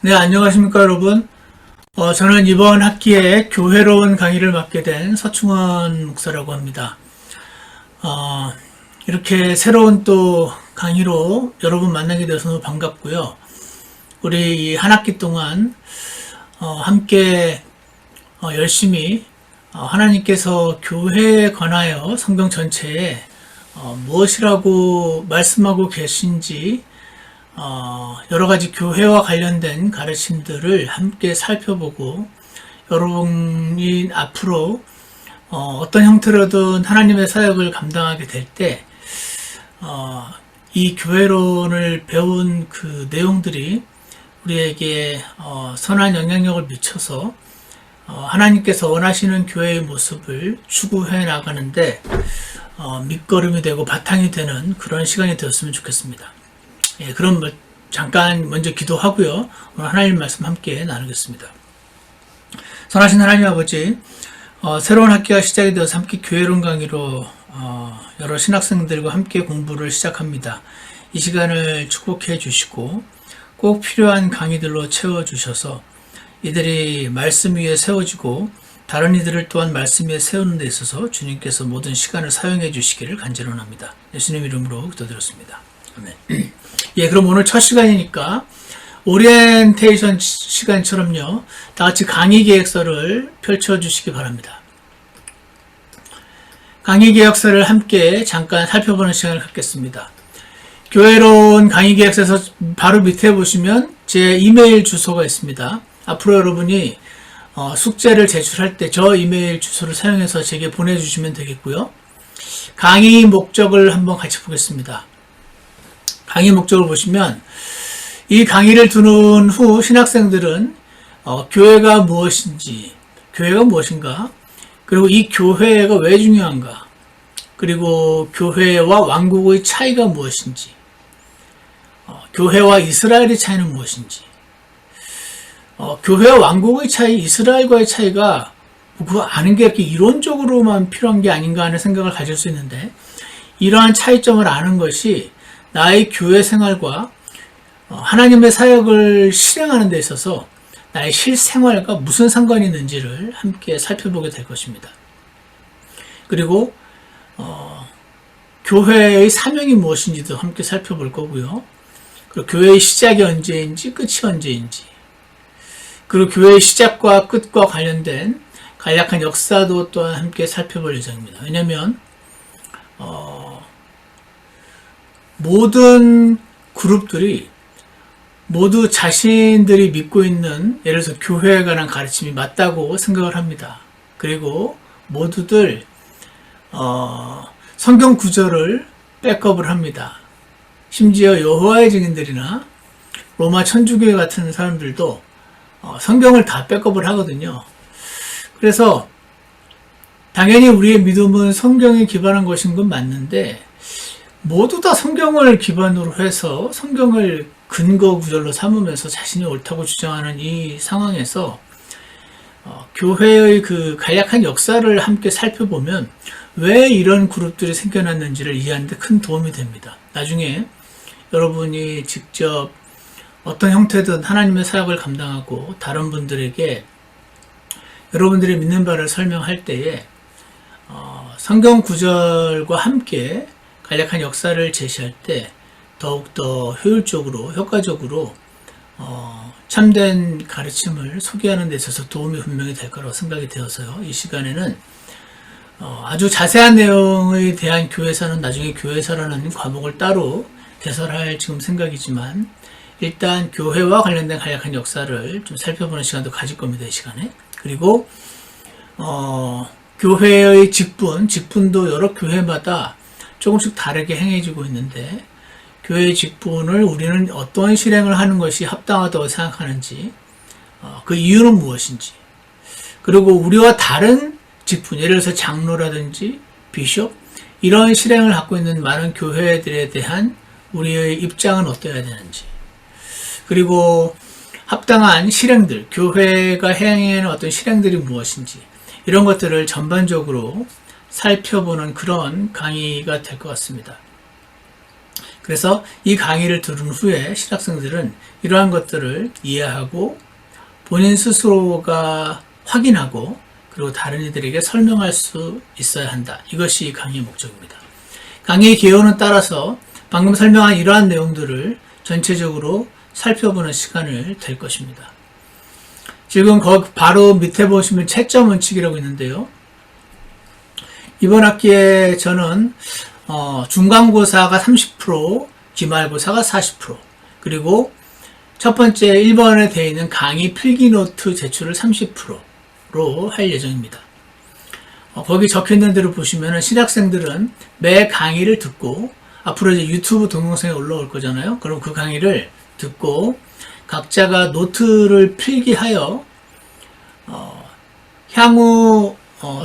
네, 안녕하십니까, 여러분. 저는 이번 학기에 교회로운 강의를 맡게 된 서충원 목사라고 합니다. 이렇게 새로운 또 강의로 여러분 만나게 되어서 너무 반갑고요. 우리 이 한 학기 동안, 함께, 열심히, 하나님께서 교회에 관하여 성경 전체에, 무엇이라고 말씀하고 계신지, 여러 가지 교회와 관련된 가르침들을 함께 살펴보고 여러분이 앞으로 어떤 형태로든 하나님의 사역을 감당하게 될 때 이 교회론을 배운 그 내용들이 우리에게 선한 영향력을 미쳐서 하나님께서 원하시는 교회의 모습을 추구해 나가는데 밑거름이 되고 바탕이 되는 그런 시간이 되었으면 좋겠습니다. 예, 그럼 잠깐 먼저 기도하고요. 오늘 하나님 말씀 함께 나누겠습니다. 선하신 하나님 아버지, 새로운 학기가 시작이 되어서 함께 교회론 강의로 여러 신학생들과 함께 공부를 시작합니다. 이 시간을 축복해 주시고 꼭 필요한 강의들로 채워주셔서 이들이 말씀 위에 세워지고 다른 이들을 또한 말씀 위에 세우는 데 있어서 주님께서 모든 시간을 사용해 주시기를 간절원합니다. 예수님 이름으로 기도드렸습니다. 아멘. 예, 그럼 오늘 첫 시간이니까 오리엔테이션 시간처럼요, 다 같이 강의 계획서를 펼쳐주시기 바랍니다. 강의 계획서를 함께 잠깐 살펴보는 시간을 갖겠습니다. 교회론 강의 계획서에서 바로 밑에 보시면 제 이메일 주소가 있습니다. 앞으로 여러분이 숙제를 제출할 때 저 이메일 주소를 사용해서 제게 보내주시면 되겠고요. 강의 목적을 한번 같이 보겠습니다. 강의 목적을 보시면 이 강의를 두는 후 신학생들은 교회가 무엇인지, 교회가 무엇인가, 그리고 이 교회가 왜 중요한가, 그리고 교회와 왕국의 차이가 무엇인지, 교회와 이스라엘의 차이는 무엇인지, 교회와 왕국의 차이, 이스라엘과의 차이가 그거 아는 게 이렇게 이론적으로만 필요한 게 아닌가 하는 생각을 가질 수 있는데, 이러한 차이점을 아는 것이 나의 교회 생활과 하나님의 사역을 실행하는 데 있어서 나의 실생활과 무슨 상관이 있는지를 함께 살펴보게 될 것입니다. 그리고 교회의 사명이 무엇인지도 함께 살펴볼 거고요. 그리고 교회의 시작이 언제인지 끝이 언제인지, 그리고 교회의 시작과 끝과 관련된 간략한 역사도 또한 함께 살펴볼 예정입니다. 왜냐하면 모든 그룹들이 모두 자신들이 믿고 있는, 예를 들어서 교회에 관한 가르침이 맞다고 생각을 합니다. 그리고 모두들 성경 구절을 백업을 합니다. 심지어 여호와의 증인들이나 로마 천주교회 같은 사람들도 성경을 다 백업을 하거든요. 그래서 당연히 우리의 믿음은 성경에 기반한 것인 건 맞는데, 모두 다 성경을 기반으로 해서 성경을 근거 구절로 삼으면서 자신이 옳다고 주장하는 이 상황에서 교회의 그 간략한 역사를 함께 살펴보면 왜 이런 그룹들이 생겨났는지를 이해하는 데 큰 도움이 됩니다. 나중에 여러분이 직접 어떤 형태든 하나님의 사역을 감당하고 다른 분들에게 여러분들이 믿는 바를 설명할 때에 성경 구절과 함께 간략한 역사를 제시할 때 더욱더 효율적으로, 효과적으로 참된 가르침을 소개하는 데 있어서 도움이 분명히 될 거라고 생각이 되어서요. 이 시간에는 아주 자세한 내용에 대한 교회사는 나중에 교회사라는 과목을 따로 개설할 지금 생각이지만, 일단 교회와 관련된 간략한 역사를 좀 살펴보는 시간도 가질 겁니다, 이 시간에. 그리고 교회의 직분도 여러 교회마다 조금씩 다르게 행해지고 있는데, 교회의 직분을 우리는 어떤 실행을 하는 것이 합당하다고 생각하는지, 그 이유는 무엇인지, 그리고 우리와 다른 직분, 예를 들어서 장로라든지 비숍, 이런 실행을 갖고 있는 많은 교회들에 대한 우리의 입장은 어떠해야 되는지, 그리고 합당한 실행들, 교회가 행해야 하는 어떤 실행들이 무엇인지, 이런 것들을 전반적으로 살펴보는 그런 강의가 될 것 같습니다. 그래서 이 강의를 들은 후에 신학생들은 이러한 것들을 이해하고 본인 스스로가 확인하고 그리고 다른 이들에게 설명할 수 있어야 한다. 이것이 이 강의의 목적입니다. 강의의 개요는 따라서 방금 설명한 이러한 내용들을 전체적으로 살펴보는 시간을 될 것입니다. 지금 거기 바로 밑에 보시면 채점 원칙이라고 있는데요. 이번 학기에 저는 중간고사가 30%, 기말고사가 40%, 그리고 첫 번째 1번에 되어 있는 강의 필기 노트 제출을 30%로 할 예정입니다. 거기 적혀있는 대로 보시면 신학생들은 매 강의를 듣고 앞으로 이제 유튜브 동영상에 올라올 거잖아요. 그럼 그 강의를 듣고 각자가 노트를 필기하여 향후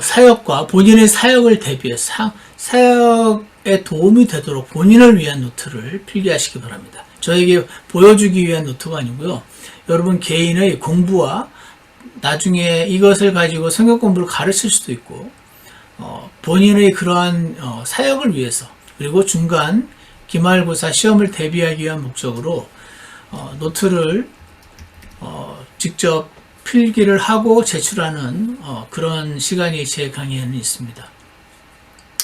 사역과 본인의 사역을 대비해서 사역에 도움이 되도록 본인을 위한 노트를 필기하시기 바랍니다. 저에게 보여주기 위한 노트가 아니고요. 여러분 개인의 공부와 나중에 이것을 가지고 성경 공부를 가르칠 수도 있고 본인의 그러한 사역을 위해서 그리고 중간 기말고사 시험을 대비하기 위한 목적으로 노트를 직접 필기를 하고 제출하는 그런 시간이 제 강의에는 있습니다.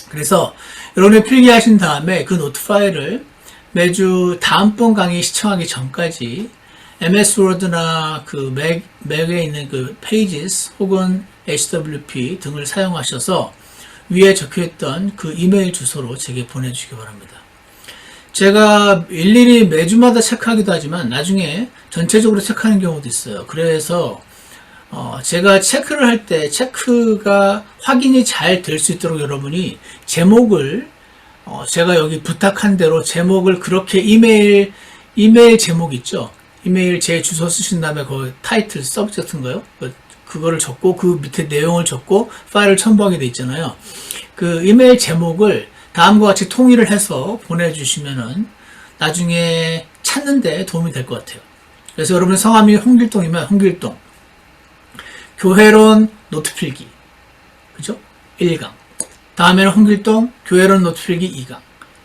그래서 여러분이 필기하신 다음에 그 노트 파일을 매주 다음번 강의 시청하기 전까지 MS 워드나 그 맥에 있는 그 Pages 혹은 HWP 등을 사용하셔서 위에 적혀있던 그 이메일 주소로 제게 보내주시기 바랍니다. 제가 일일이 매주마다 체크하기도 하지만 나중에 전체적으로 체크하는 경우도 있어요. 그래서 제가 체크를 할 때 체크가 확인이 잘 될 수 있도록 여러분이 제목을 제가 여기 부탁한 대로 제목을 그렇게 이메일 제목 있죠? 이메일 제 주소 쓰신 다음에 그 타이틀 서브젝트인가요? 그거를 적고 그 밑에 내용을 적고 파일을 첨부하게 돼 있잖아요. 그 이메일 제목을 다음과 같이 통일을 해서 보내주시면은 나중에 찾는데 도움이 될 것 같아요. 그래서 여러분 성함이 홍길동이면 홍길동 교회론 노트필기 그죠? 1강 다음에는 홍길동 교회론 노트필기 2강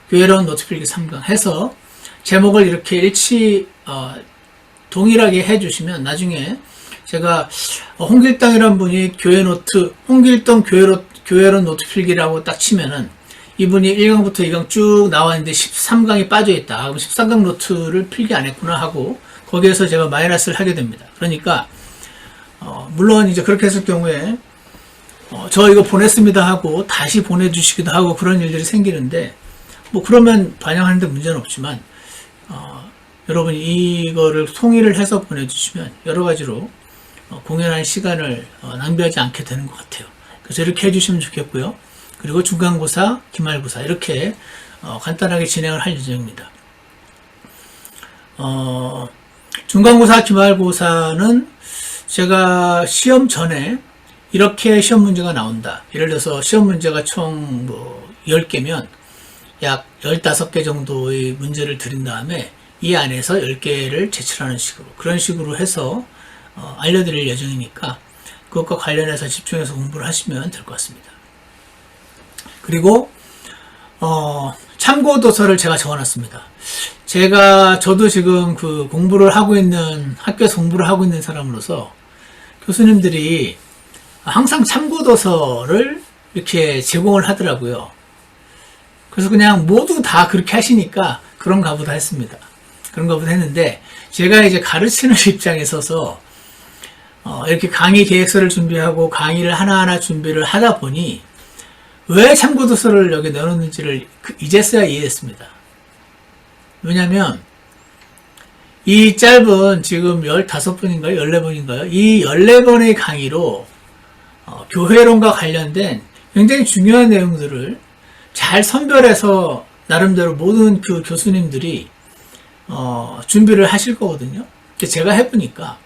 교회론 노트필기 3강 해서 제목을 이렇게 동일하게 해주시면 나중에 제가 홍길동이라는 분이 교회 노트 홍길동 교회론 노트필기라고 딱 치면은 이분이 1강부터 2강 쭉 나와 있는데 13강이 빠져있다. 그럼 13강 노트를 필기 안 했구나 하고 거기에서 제가 마이너스를 하게 됩니다. 그러니까 물론 이제 그렇게 했을 경우에 저 이거 보냈습니다 하고 다시 보내주시기도 하고 그런 일들이 생기는데 뭐 그러면 반영하는데 문제는 없지만 여러분이 이거를 통일을 해서 보내주시면 여러 가지로 공연할 시간을 낭비하지 않게 되는 것 같아요. 그래서 이렇게 해주시면 좋겠고요. 그리고 중간고사, 기말고사 이렇게 간단하게 진행을 할 예정입니다. 중간고사, 기말고사는 제가 시험 전에 이렇게 시험 문제가 나온다. 예를 들어서 시험 문제가 총 10개면 약 15개 정도의 문제를 드린 다음에 이 안에서 10개를 제출하는 식으로 그런 식으로 해서 알려드릴 예정이니까 그것과 관련해서 집중해서 공부를 하시면 될 것 같습니다. 그리고 참고 도서를 제가 적어놨습니다. 저도 지금 그 공부를 하고 있는 학교에서 공부를 하고 있는 사람으로서 교수님들이 항상 참고 도서를 이렇게 제공을 하더라고요. 그래서 그냥 모두 다 그렇게 하시니까 그런가 보다 했습니다. 그런가 보다 했는데 제가 이제 가르치는 입장에 서서 이렇게 강의 계획서를 준비하고 강의를 하나하나 준비를 하다 보니 왜 참고도서를 여기 넣어놓는지를 이제서야 이해했습니다. 왜냐면 이 짧은 지금 15분인가요? 14분인가요? 이 14번의 강의로 교회론과 관련된 굉장히 중요한 내용들을 잘 선별해서 나름대로 모든 그 교수님들이 준비를 하실 거거든요. 제가 해보니까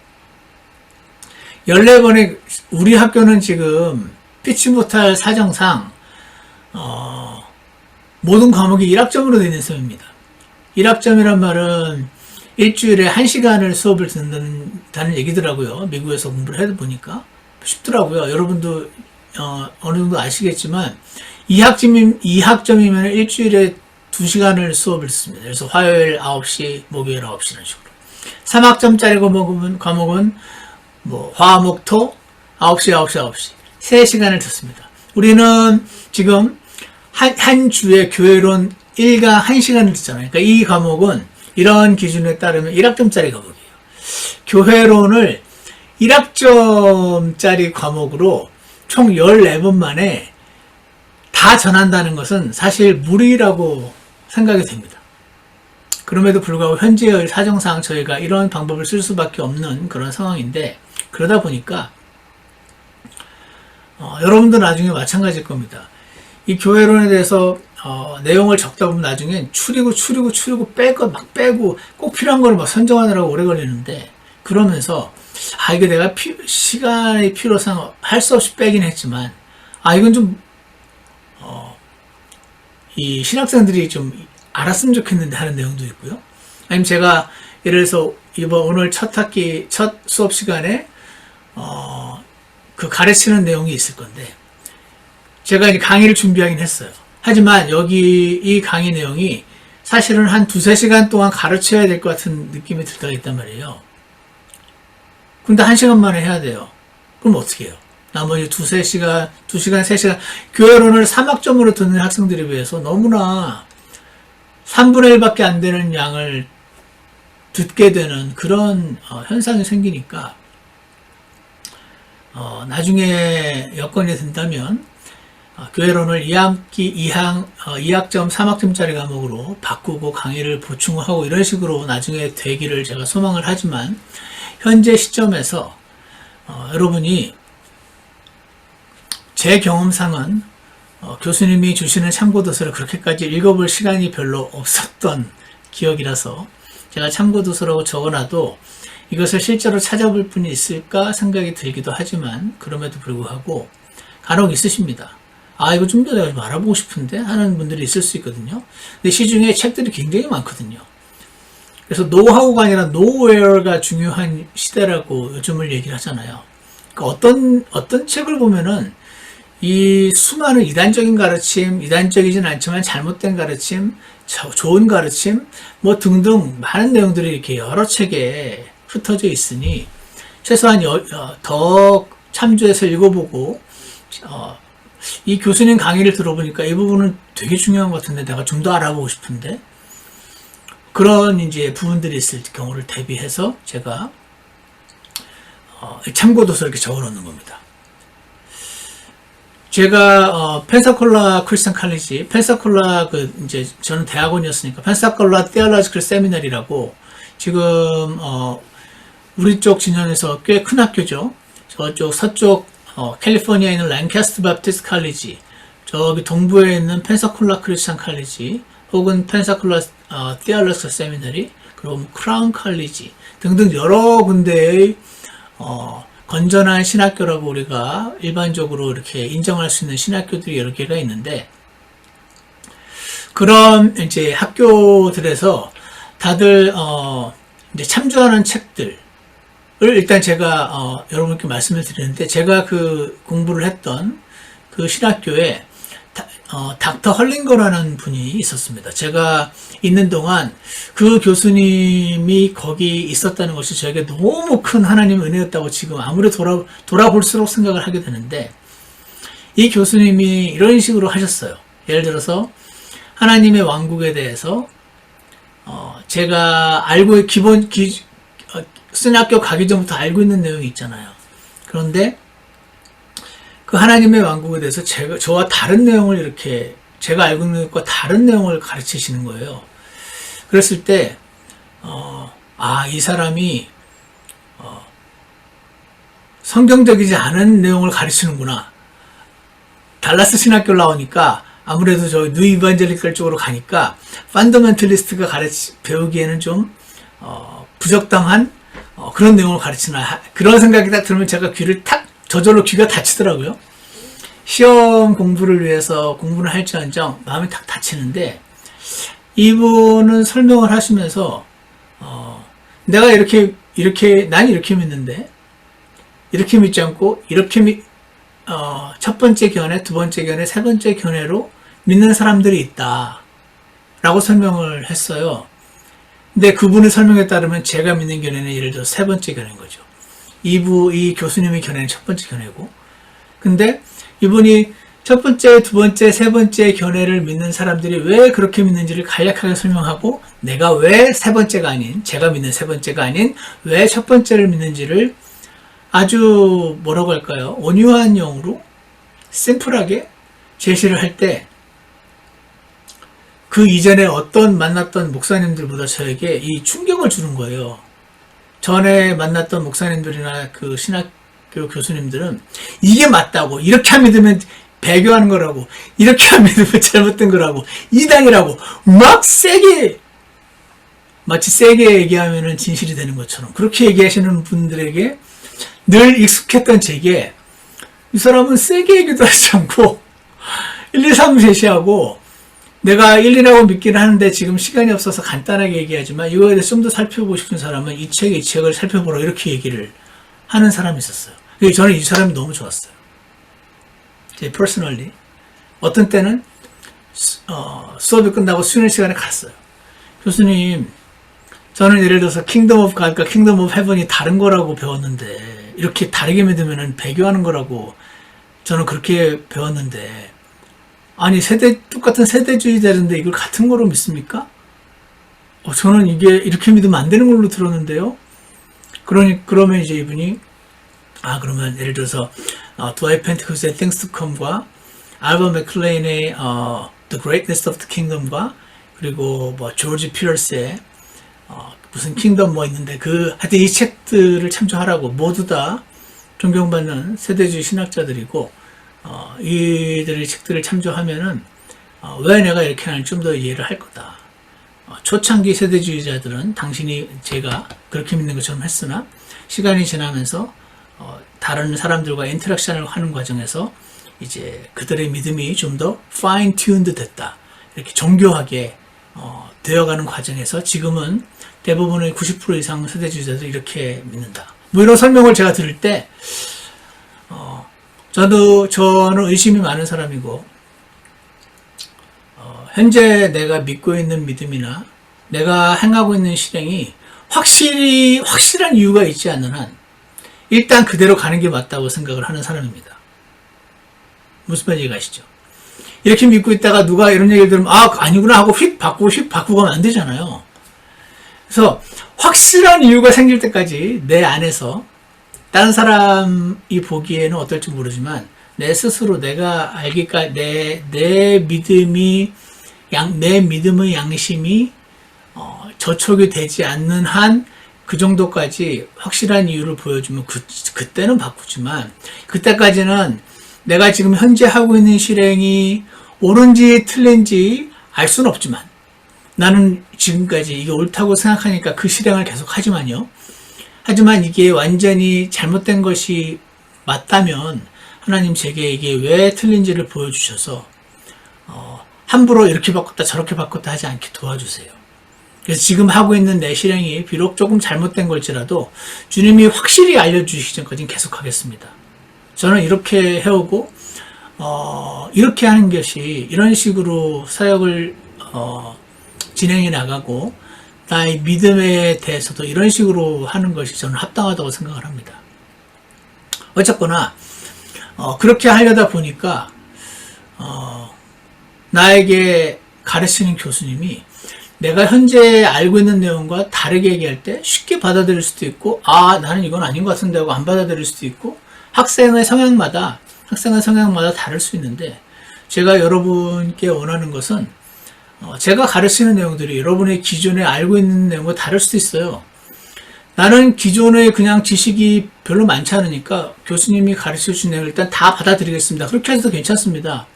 14번의 우리 학교는 지금 피치 못할 사정상 모든 과목이 1학점으로 되어 있는 수업입니다. 1학점이란 말은 일주일에 1시간을 수업을 듣는다는 얘기더라고요. 미국에서 공부를 해보니까 쉽더라고요. 여러분도 어느 정도 아시겠지만 2학점이면 일주일에 2시간을 수업을 듣습니다. 그래서 화요일 9시, 목요일 9시 이런 식으로. 3학점짜리 과목은 뭐 화목토 9시 3시간을 듣습니다. 우리는 지금 한 주에 교회론 1강 1시간을 듣잖아요. 그러니까 이 과목은 이런 기준에 따르면 1학점짜리 과목이에요. 교회론을 1학점짜리 과목으로 총 14번 만에 다 전한다는 것은 사실 무리라고 생각이 됩니다. 그럼에도 불구하고 현재의 사정상 저희가 이런 방법을 쓸 수밖에 없는 그런 상황인데, 그러다 보니까 여러분도 나중에 마찬가지일 겁니다. 이 교회론에 대해서 내용을 적다 보면 나중엔 추리고 빼고 꼭 필요한 걸 막 선정하느라고 오래 걸리는데, 그러면서 이게 내가 시간의 필요상 할 수 없이 빼긴 했지만 이건 좀 이 신학생들이 좀 알았으면 좋겠는데 하는 내용도 있고요. 아니면 제가 예를 들어서 오늘 첫 학기 첫 수업 시간에 그 가르치는 내용이 있을 건데, 제가 이제 강의를 준비하긴 했어요. 하지만 여기 이 강의 내용이 사실은 한 2-3시간 동안 가르쳐야 될 것 같은 느낌이 들 때가 있단 말이에요. 근데 1시간 만에 해야 돼요. 그럼 어떻게 해요? 나머지 2-3시간, 3시간, 교회론을 3학점으로 듣는 학생들에 비해서 너무나 3분의 1밖에 안 되는 양을 듣게 되는 그런 현상이 생기니까, 나중에 여건이 된다면 교회론을 2학점 3학점짜리 과목으로 바꾸고 강의를 보충하고 이런 식으로 나중에 되기를 제가 소망을 하지만, 현재 시점에서 여러분이 제 경험상은 교수님이 주시는 참고도서를 그렇게까지 읽어볼 시간이 별로 없었던 기억이라서 제가 참고도서라고 적어놔도 이것을 실제로 찾아볼 분이 있을까 생각이 들기도 하지만, 그럼에도 불구하고 간혹 있으십니다. 이거 좀 더 내가 좀 알아보고 싶은데 하는 분들이 있을 수 있거든요. 근데 시중에 책들이 굉장히 많거든요. 그래서 노하우가 아니라 노웨어가 중요한 시대라고 요즘을 얘기를 하잖아요. 그러니까 어떤 책을 보면은 이 수많은 이단적인 가르침, 이단적이진 않지만 잘못된 가르침, 좋은 가르침, 뭐 등등 많은 내용들이 이렇게 여러 책에 흩어져 있으니 최소한 더 참조해서 읽어보고 이 교수님 강의를 들어보니까 이 부분은 되게 중요한 것 같은데 내가 좀 더 알아보고 싶은데, 그런 이제 부분들이 있을 경우를 대비해서 제가 참고도서 이렇게 적어놓는 겁니다. 제가 펜사콜라 크리스천 칼리지, 펜사콜라 이제 저는 대학원이었으니까 펜사콜라 테올로지컬 세미나리라고 지금 우리 쪽 진영에서 꽤 큰 학교죠. 저쪽 서쪽 캘리포니아에 있는 랭캐스터 바프티스트 칼리지, 저기 동부에 있는 펜사콜라 크리스천 칼리지, 혹은 펜사콜라 테올로지컬 세미나리, 그리고 크라운 칼리지 등등 여러 군데의 건전한 신학교라고 우리가 일반적으로 이렇게 인정할 수 있는 신학교들이 여러 개가 있는데, 그런 이제 학교들에서 다들 이제 참조하는 책들을 일단 제가 여러분께 말씀을 드리는데, 제가 그 공부를 했던 그 신학교에 닥터 헐링거라는 분이 있었습니다. 제가 있는 동안 그 교수님이 거기 있었다는 것이 저에게 너무 큰 하나님 은혜였다고 지금 아무리 돌아볼수록 생각을 하게 되는데, 이 교수님이 이런 식으로 하셨어요. 예를 들어서 하나님의 왕국에 대해서 제가 알고 신학교 가기 전부터 알고 있는 내용이 있잖아요. 그런데 그 하나님의 왕국에 대해서 저와 다른 내용을 이렇게 제가 알고 있는 것과 다른 내용을 가르치시는 거예요. 그랬을 때 이 사람이 성경적이지 않은 내용을 가르치는구나. 달라스 신학교를 나오니까 아무래도 저 뉴 이반젤리컬 쪽으로 가니까 펀더멘털리스트가 배우기에는 좀 부적당한 그런 내용을 가르치나, 그런 생각이 딱 들으면 제가 저절로 귀가 닫히더라고요. 시험 공부를 위해서 공부를 할지언정 마음이 딱 닫히는데, 이분은 설명을 하시면서 내가 난 이렇게 믿는데, 이렇게 믿지 않고 이렇게 첫 번째 견해, 두 번째 견해, 세 번째 견해로 믿는 사람들이 있다. 라고 설명을 했어요. 근데 그분의 설명에 따르면 제가 믿는 견해는 예를 들어 세 번째 견해인 거죠. 이 교수님의 견해는 첫 번째 견해고, 근데 이분이 첫 번째, 두 번째, 세 번째 견해를 믿는 사람들이 왜 그렇게 믿는지를 간략하게 설명하고, 내가 왜 세 번째가 아닌, 제가 믿는 세 번째가 아닌 왜 첫 번째를 믿는지를 아주 뭐라고 할까요? 온유한 영어로 심플하게 제시를 할 때, 그 이전에 어떤 만났던 목사님들보다 저에게 이 충격을 주는 거예요. 전에 만났던 목사님들이나 그 신학교 교수님들은 이게 맞다고, 이렇게 하면 믿으면 배교하는 거라고, 이렇게 하면 믿으면 잘못된 거라고, 이당이라고 막 세게, 마치 세게 얘기하면 진실이 되는 것처럼 그렇게 얘기하시는 분들에게 늘 익숙했던 제게, 이 사람은 세게 얘기도 하지 않고 1, 2, 3 제시하고, 내가 1, 2라고 믿기는 하는데 지금 시간이 없어서 간단하게 얘기하지만 이거에 대해서 좀 더 살펴보고 싶은 사람은 이 책을 살펴보라, 이렇게 얘기를 하는 사람이 있었어요. 저는 이 사람이 너무 좋았어요. 제 퍼스널리. 어떤 때는 수업이 끝나고 수련 시간에 갔어요. 교수님, 저는 예를 들어서 킹덤 오브 갓과 킹덤 오브 헤븐이 다른 거라고 배웠는데, 이렇게 다르게 믿으면 배교하는 거라고 저는 그렇게 배웠는데, 아니 똑같은 세대주의자인데 이걸 같은 거로 믿습니까? 저는 이게 이렇게 믿으면 안 되는 걸로 들었는데요. 그러면 이제 이분이, 그러면 예를 들어서 드와이트 펜테코스트의 Things to Come과 알버 맥클레인의 The Greatness of the Kingdom과 그리고 뭐 조지 피어스의 무슨 킹덤 뭐 있는데, 하여튼 이 책들을 참조하라고. 모두 다 존경받는 세대주의 신학자들이고, 이들의 책들을 참조하면은 왜 내가 이렇게 하는지 좀 더 이해를 할 거다. 초창기 세대주의자들은 제가 그렇게 믿는 것처럼 했으나, 시간이 지나면서 다른 사람들과 인터랙션을 하는 과정에서 이제 그들의 믿음이 좀 더 파인 튠드 됐다, 이렇게 정교하게 되어가는 과정에서 지금은 대부분의 90% 이상 세대주의자들이 이렇게 믿는다. 뭐 이런 설명을 제가 들을 때 저는 의심이 많은 사람이고, 현재 내가 믿고 있는 믿음이나 내가 행하고 있는 실행이 확실한 이유가 있지 않는 한 일단 그대로 가는 게 맞다고 생각을 하는 사람입니다. 무슨 말인지 아시죠? 이렇게 믿고 있다가 누가 이런 얘기를 들으면 아니구나 하고 휙 바꾸고 가면 안 되잖아요. 그래서 확실한 이유가 생길 때까지 내 안에서, 다른 사람이 보기에는 어떨지 모르지만 내 스스로 내가 알기까지 내 믿음의 양심이 저촉이 되지 않는 한 그 정도까지 확실한 이유를 보여주면 그때는 바꾸지만, 그때까지는 내가 지금 현재 하고 있는 실행이 옳은지 틀린지 알 수는 없지만, 나는 지금까지 이게 옳다고 생각하니까 그 실행을 계속 하지만요. 하지만 이게 완전히 잘못된 것이 맞다면 하나님 제게 이게 왜 틀린지를 보여주셔서 함부로 이렇게 바꿨다 저렇게 바꿨다 하지 않게 도와주세요. 그래서 지금 하고 있는 내 실행이 비록 조금 잘못된 걸지라도 주님이 확실히 알려주시기 전까지는 계속하겠습니다. 저는 이렇게 해오고 이렇게 하는 것이, 이런 식으로 사역을 진행해 나가고 나의 믿음에 대해서도 이런 식으로 하는 것이 저는 합당하다고 생각을 합니다. 어쨌거나 그렇게 하려다 보니까 나에게 가르치는 교수님이 내가 현재 알고 있는 내용과 다르게 얘기할 때 쉽게 받아들일 수도 있고, 나는 이건 아닌 것 같은데 하고 안 받아들일 수도 있고, 학생의 성향마다 다를 수 있는데, 제가 여러분께 원하는 것은 제가 가르치는 내용들이 여러분의 기존에 알고 있는 내용과 다를 수도 있어요. 나는 기존에 그냥 지식이 별로 많지 않으니까 교수님이 가르쳐 주신 내용을 일단 다 받아들이겠습니다. 그렇게 해도 괜찮습니다.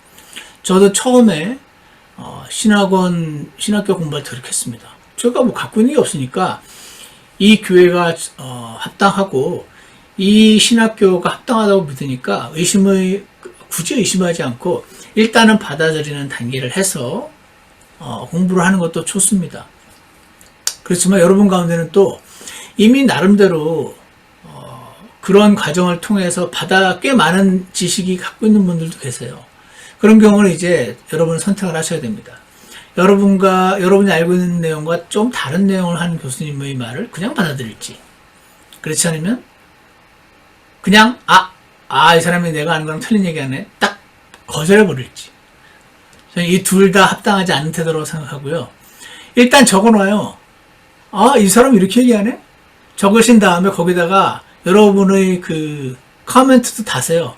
저도 처음에 신학교 공부할 때 그렇게 했습니다. 제가 뭐 갖고 있는 게 없으니까 이 교회가 합당하고 이 신학교가 합당하다고 믿으니까 굳이 의심하지 않고 일단은 받아들이는 단계를 해서 공부를 하는 것도 좋습니다. 그렇지만 여러분 가운데는 또 이미 나름대로 그런 과정을 통해서 꽤 많은 지식이 갖고 있는 분들도 계세요. 그런 경우는 이제 여러분은 선택을 하셔야 됩니다. 여러분이 알고 있는 내용과 좀 다른 내용을 하는 교수님의 말을 그냥 받아들일지, 그렇지 않으면 그냥 이 사람이 내가 아는 거랑 틀린 얘기하네, 딱 거절해버릴지. 저는 이 둘 다 합당하지 않은 태도라고 생각하고요. 일단 적어놔요. 이 사람 이렇게 얘기하네? 적으신 다음에 거기다가 여러분의 그 커멘트도 다세요.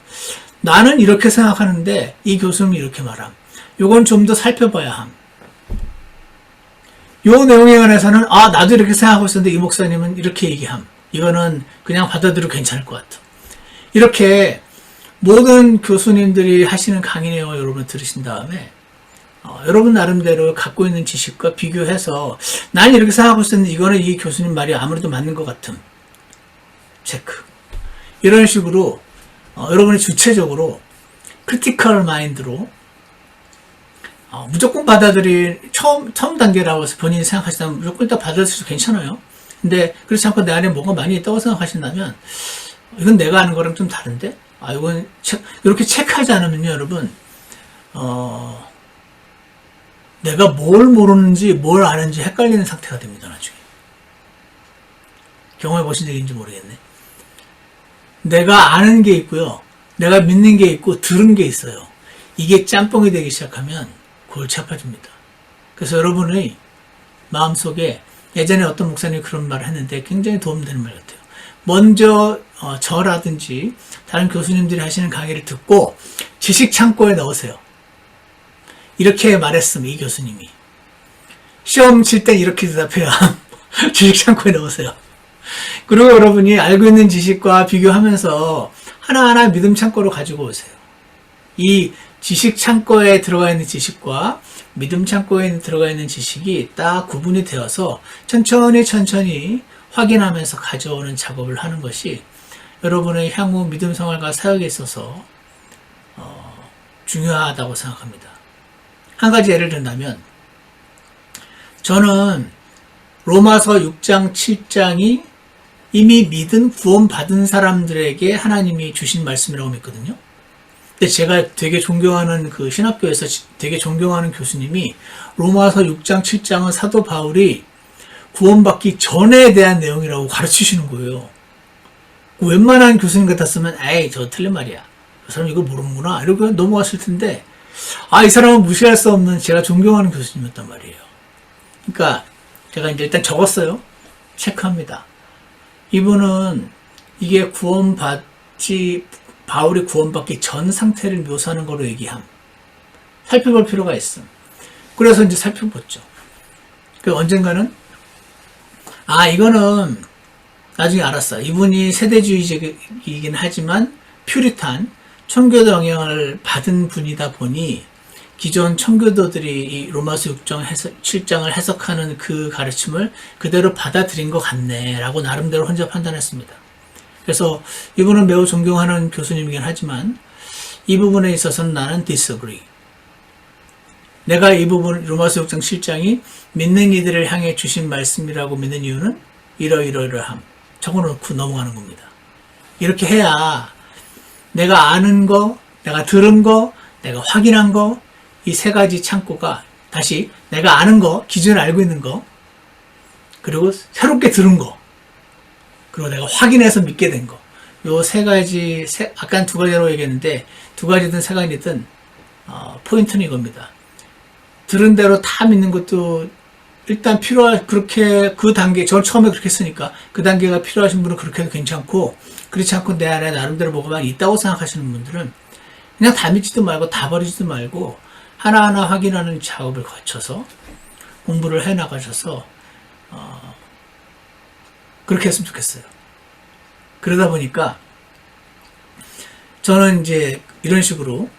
나는 이렇게 생각하는데 이 교수님이 이렇게 말함. 요건 좀 더 살펴봐야 함. 요 내용에 관해서는 나도 이렇게 생각하고 있었는데 이 목사님은 이렇게 얘기함. 이거는 그냥 받아들여도 괜찮을 것 같아. 이렇게 모든 교수님들이 하시는 강의 내용을 여러분 들으신 다음에 여러분 나름대로 갖고 있는 지식과 비교해서 난 이렇게 생각하고 있었는데 이거는 이 교수님 말이 아무래도 맞는 것 같음. 체크. 이런 식으로 여러분이 주체적으로 크리티컬 마인드로 무조건 처음 단계라고 해서 본인이 생각하시다면 무조건 일단 받아들여도 괜찮아요. 근데 그렇지 않고 내 안에 뭐가 많이 있다고 생각하신다면 이건 내가 아는 거랑 좀 다른데? 이건 이렇게 체크하지 않으면요, 여러분, 내가 뭘 모르는지 뭘 아는지 헷갈리는 상태가 됩니다, 나중에. 경험해 보신 적이 있는지 모르겠네. 내가 아는 게 있고요, 내가 믿는 게 있고 들은 게 있어요. 이게 짬뽕이 되기 시작하면 골치 아파집니다. 그래서 여러분의 마음속에 예전에 어떤 목사님이 그런 말을 했는데 굉장히 도움되는 말 같아요. 먼저 저라든지 다른 교수님들이 하시는 강의를 듣고 지식 창고에 넣으세요. 이렇게 말했음, 이 교수님이. 시험 칠 땐 이렇게 대답해야 지식 창고에 넣으세요. 그리고 여러분이 알고 있는 지식과 비교하면서 하나하나 믿음 창고로 가지고 오세요. 이 지식 창고에 들어가 있는 지식과 믿음 창고에 들어가 있는 지식이 딱 구분이 되어서 천천히 확인하면서 가져오는 작업을 하는 것이 여러분의 향후 믿음 생활과 사역에 있어서 중요하다고 생각합니다. 한 가지 예를 든다면 저는 로마서 6장 7장이 이미 믿은 구원받은 사람들에게 하나님이 주신 말씀이라고 믿거든요. 근데 제가 되게 존경하는 그 신학교에서 되게 존경하는 교수님이 로마서 6장 7장은 사도 바울이 구원받기 전에 대한 내용이라고 가르치시는 거예요. 웬만한 교수님 같았으면 저 틀린 말이야, 그 사람 이거 모르는구나 이렇게 넘어갔을 텐데 이 사람은 무시할 수 없는 제가 존경하는 교수님이었단 말이에요. 그러니까 제가 이제 일단 적었어요. 체크합니다. 이분은 이게 바울이 구원받기 전 상태를 묘사하는 거로 얘기함. 살펴볼 필요가 있음. 그래서 이제 살펴봤죠. 언젠가는 이거는 나중에 알았어. 이분이 세대주의적이긴 하지만 퓨리탄, 청교도 영향을 받은 분이다 보니 기존 청교도들이 이 로마서 6장 7장을 해석하는 그 가르침을 그대로 받아들인 것 같네 라고 나름대로 혼자 판단했습니다. 그래서 이분은 매우 존경하는 교수님이긴 하지만 이 부분에 있어서는 나는 disagree. 내가 이 부분 로마서 6장 7장이 믿는 이들을 향해 주신 말씀이라고 믿는 이유는 이러이러이러함. 적어놓고 넘어가는 겁니다. 이렇게 해야 내가 아는 거, 내가 들은 거, 내가 확인한 거, 이 세 가지 창고가 다시 내가 아는 거, 기존에 알고 있는 거, 그리고 새롭게 들은 거, 그리고 내가 확인해서 믿게 된 거, 요 세 가지, 아까 두 가지로 얘기했는데 두 가지든 세 가지든 포인트는 이겁니다. 들은 대로 다 믿는 것도 일단 그렇게 그 단계, 전 처음에 그렇게 했으니까 그 단계가 필요하신 분은 그렇게 해도 괜찮고, 그렇지 않고 내 안에 나름대로 뭐가 많이 있다고 생각하시는 분들은 그냥 다 믿지도 말고 다 버리지도 말고 하나하나 확인하는 작업을 거쳐서 공부를 해 나가셔서 그렇게 했으면 좋겠어요. 그러다 보니까 저는 이제 이런 식으로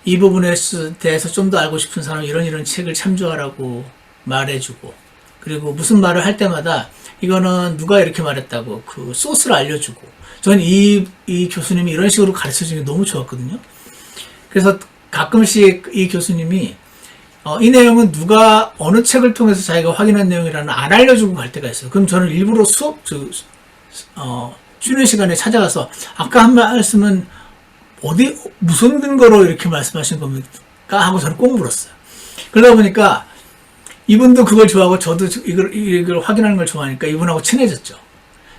이 부분에 대해서 좀 더 알고 싶은 사람 이런 책을 참조하라고 말해주고, 그리고 무슨 말을 할 때마다 이거는 누가 이렇게 말했다고 그 소스를 알려주고, 저는 이 교수님이 이런 식으로 가르쳐주는 게 너무 좋았거든요. 그래서 가끔씩 이 교수님이 이 내용은 누가 어느 책을 통해서 자기가 확인한 내용이라는 안 알려주고 갈 때가 있어요. 그럼 저는 일부러 쉬는 시간에 찾아가서 아까 한 말씀은 무슨 근거로 이렇게 말씀하신 겁니까? 하고 저는 꼭 물었어요. 그러다 보니까 이분도 그걸 좋아하고 저도 이걸 확인하는 걸 좋아하니까 이분하고 친해졌죠.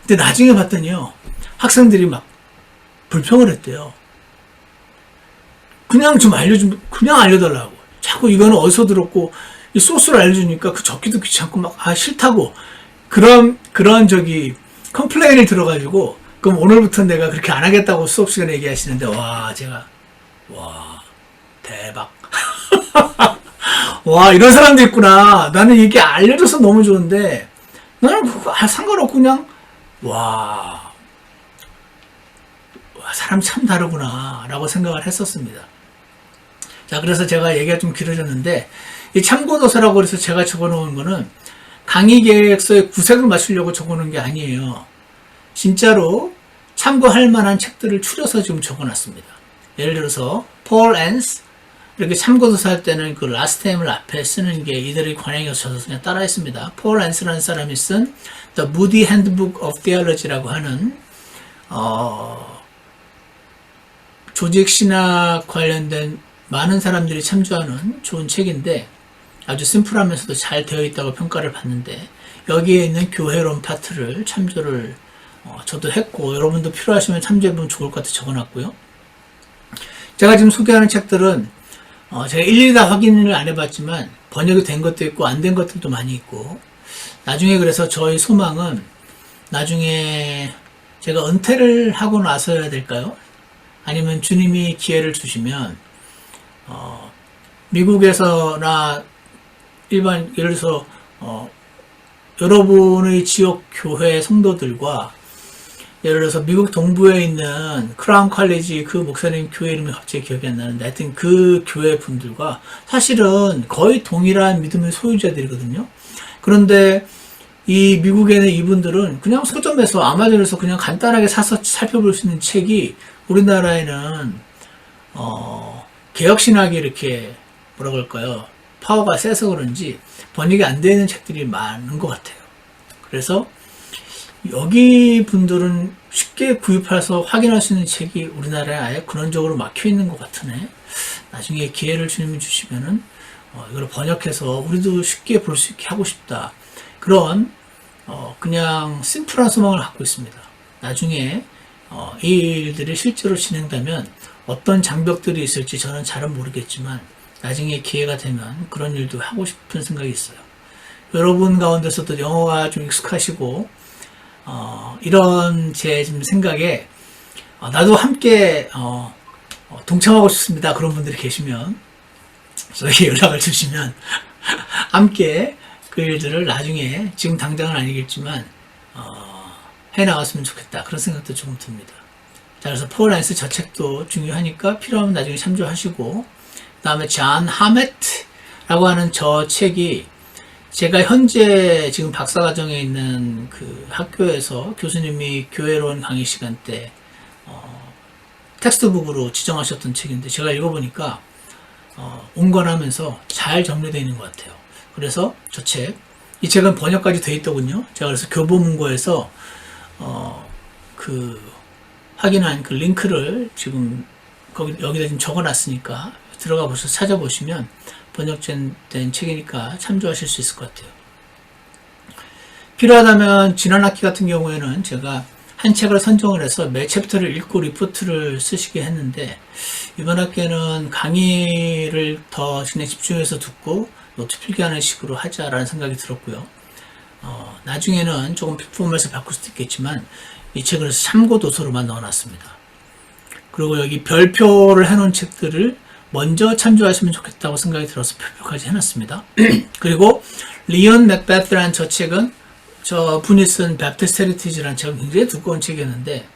근데 나중에 봤더니요, 학생들이 막 불평을 했대요. 그냥 좀 그냥 알려달라고. 자꾸 이거는 어디서 들었고, 이 소스를 알려주니까 그 적기도 귀찮고 막, 싫다고. 컴플레인을 들어가지고, 그럼 오늘부터 내가 그렇게 안 하겠다고 수업 시간에 얘기하시는데, 대박. 와, 이런 사람도 있구나. 나는 이게 알려줘서 너무 좋은데, 나는 그거 상관없고 그냥, 사람 참 다르구나. 라고 생각을 했었습니다. 자, 그래서 제가 얘기가 좀 길어졌는데, 이 참고도서라고 해서 제가 적어놓은 거는 강의 계획서에 구색을 맞추려고 적어놓은 게 아니에요. 진짜로 참고할 만한 책들을 추려서 지금 적어놨습니다. 예를 들어서, 폴 앤스, 이렇게 참고도서 할 때는 그 last name을 앞에 쓰는 게 이들의 관행이어서 그냥 따라했습니다. 폴 앤스라는 사람이 쓴 The Moody Handbook of Theology라고 하는, 조직 신학 관련된 많은 사람들이 참조하는 좋은 책인데 아주 심플하면서도 잘 되어 있다고 평가를 받는데 여기에 있는 교회론 파트를 참조를 저도 했고 여러분도 필요하시면 참조해보면 좋을 것 같아 적어놨고요. 제가 지금 소개하는 책들은 제가 일일이 다 확인을 안 해봤지만 번역이 된 것도 있고 안 된 것들도 많이 있고 나중에 그래서 저희 소망은 나중에 제가 은퇴를 하고 나서야 될까요? 아니면 주님이 기회를 주시면 미국에서나 일반 예를 들어서 여러분의 지역 교회 성도들과 예를 들어서 미국 동부에 있는 크라운 칼리지 그 목사님 교회 이름이 갑자기 기억이 안 나는데 하여튼 그 교회 분들과 사실은 거의 동일한 믿음의 소유자들이거든요. 그런데 이 미국에 있는 이분들은 그냥 서점에서 아마존에서 그냥 간단하게 사서 살펴볼 수 있는 책이 우리나라에는 개혁신학이 이렇게 뭐라고 할까요? 파워가 세서 그런지 번역이 안 되는 책들이 많은 것 같아요. 그래서 여기 분들은 쉽게 구입해서 확인할 수 있는 책이 우리나라에 아예 근원적으로 막혀 있는 것 같으네. 나중에 기회를 주님이 주시면은 이걸 번역해서 우리도 쉽게 볼 수 있게 하고 싶다. 그런 그냥 심플한 소망을 갖고 있습니다. 나중에 이 일들이 실제로 진행되면 어떤 장벽들이 있을지 저는 잘은 모르겠지만 나중에 기회가 되면 그런 일도 하고 싶은 생각이 있어요. 여러분 가운데서도 영어가 좀 익숙하시고 이런 제 지금 생각에 나도 함께 동참하고 싶습니다. 그런 분들이 계시면 저에게 연락을 주시면 함께 그 일들을 나중에 지금 당장은 아니겠지만 해나갔으면 좋겠다. 그런 생각도 조금 듭니다. 자, 그래서 폴 앤스 저 책도 중요하니까 필요하면 나중에 참조하시고 그 다음에 존 하메트라고 하는 저 책이 제가 현재 지금 박사과정에 있는 그 학교에서 교수님이 교회론 강의 시간 때 텍스트북으로 지정하셨던 책인데 제가 읽어보니까 온건하면서 잘 정리되어 있는 것 같아요. 그래서 저 책, 이 책은 번역까지 되어 있더군요. 제가 그래서 교보문고에서 확인한 그 링크를 지금 여기다 지금 적어놨으니까 들어가 보셔서 찾아보시면 번역된 책이니까 참조하실 수 있을 것 같아요. 필요하다면 지난 학기 같은 경우에는 제가 한 책을 선정을 해서 매 챕터를 읽고 리포트를 쓰시게 했는데 이번 학기에는 강의를 더 그냥 집중해서 듣고 노트 필기하는 식으로 하자라는 생각이 들었고요. 나중에는 조금 퍼포먼스를 바꿀 수도 있겠지만 이 책을 참고 도서로만 넣어놨습니다. 그리고 여기 별표를 해놓은 책들을 먼저 참조하시면 좋겠다고 생각이 들어서 별표까지 해놨습니다. 그리고 리온 맥베스라는 저 책은 저 분이 쓴 Baptist Heritage라는 책은 굉장히 두꺼운 책이었는데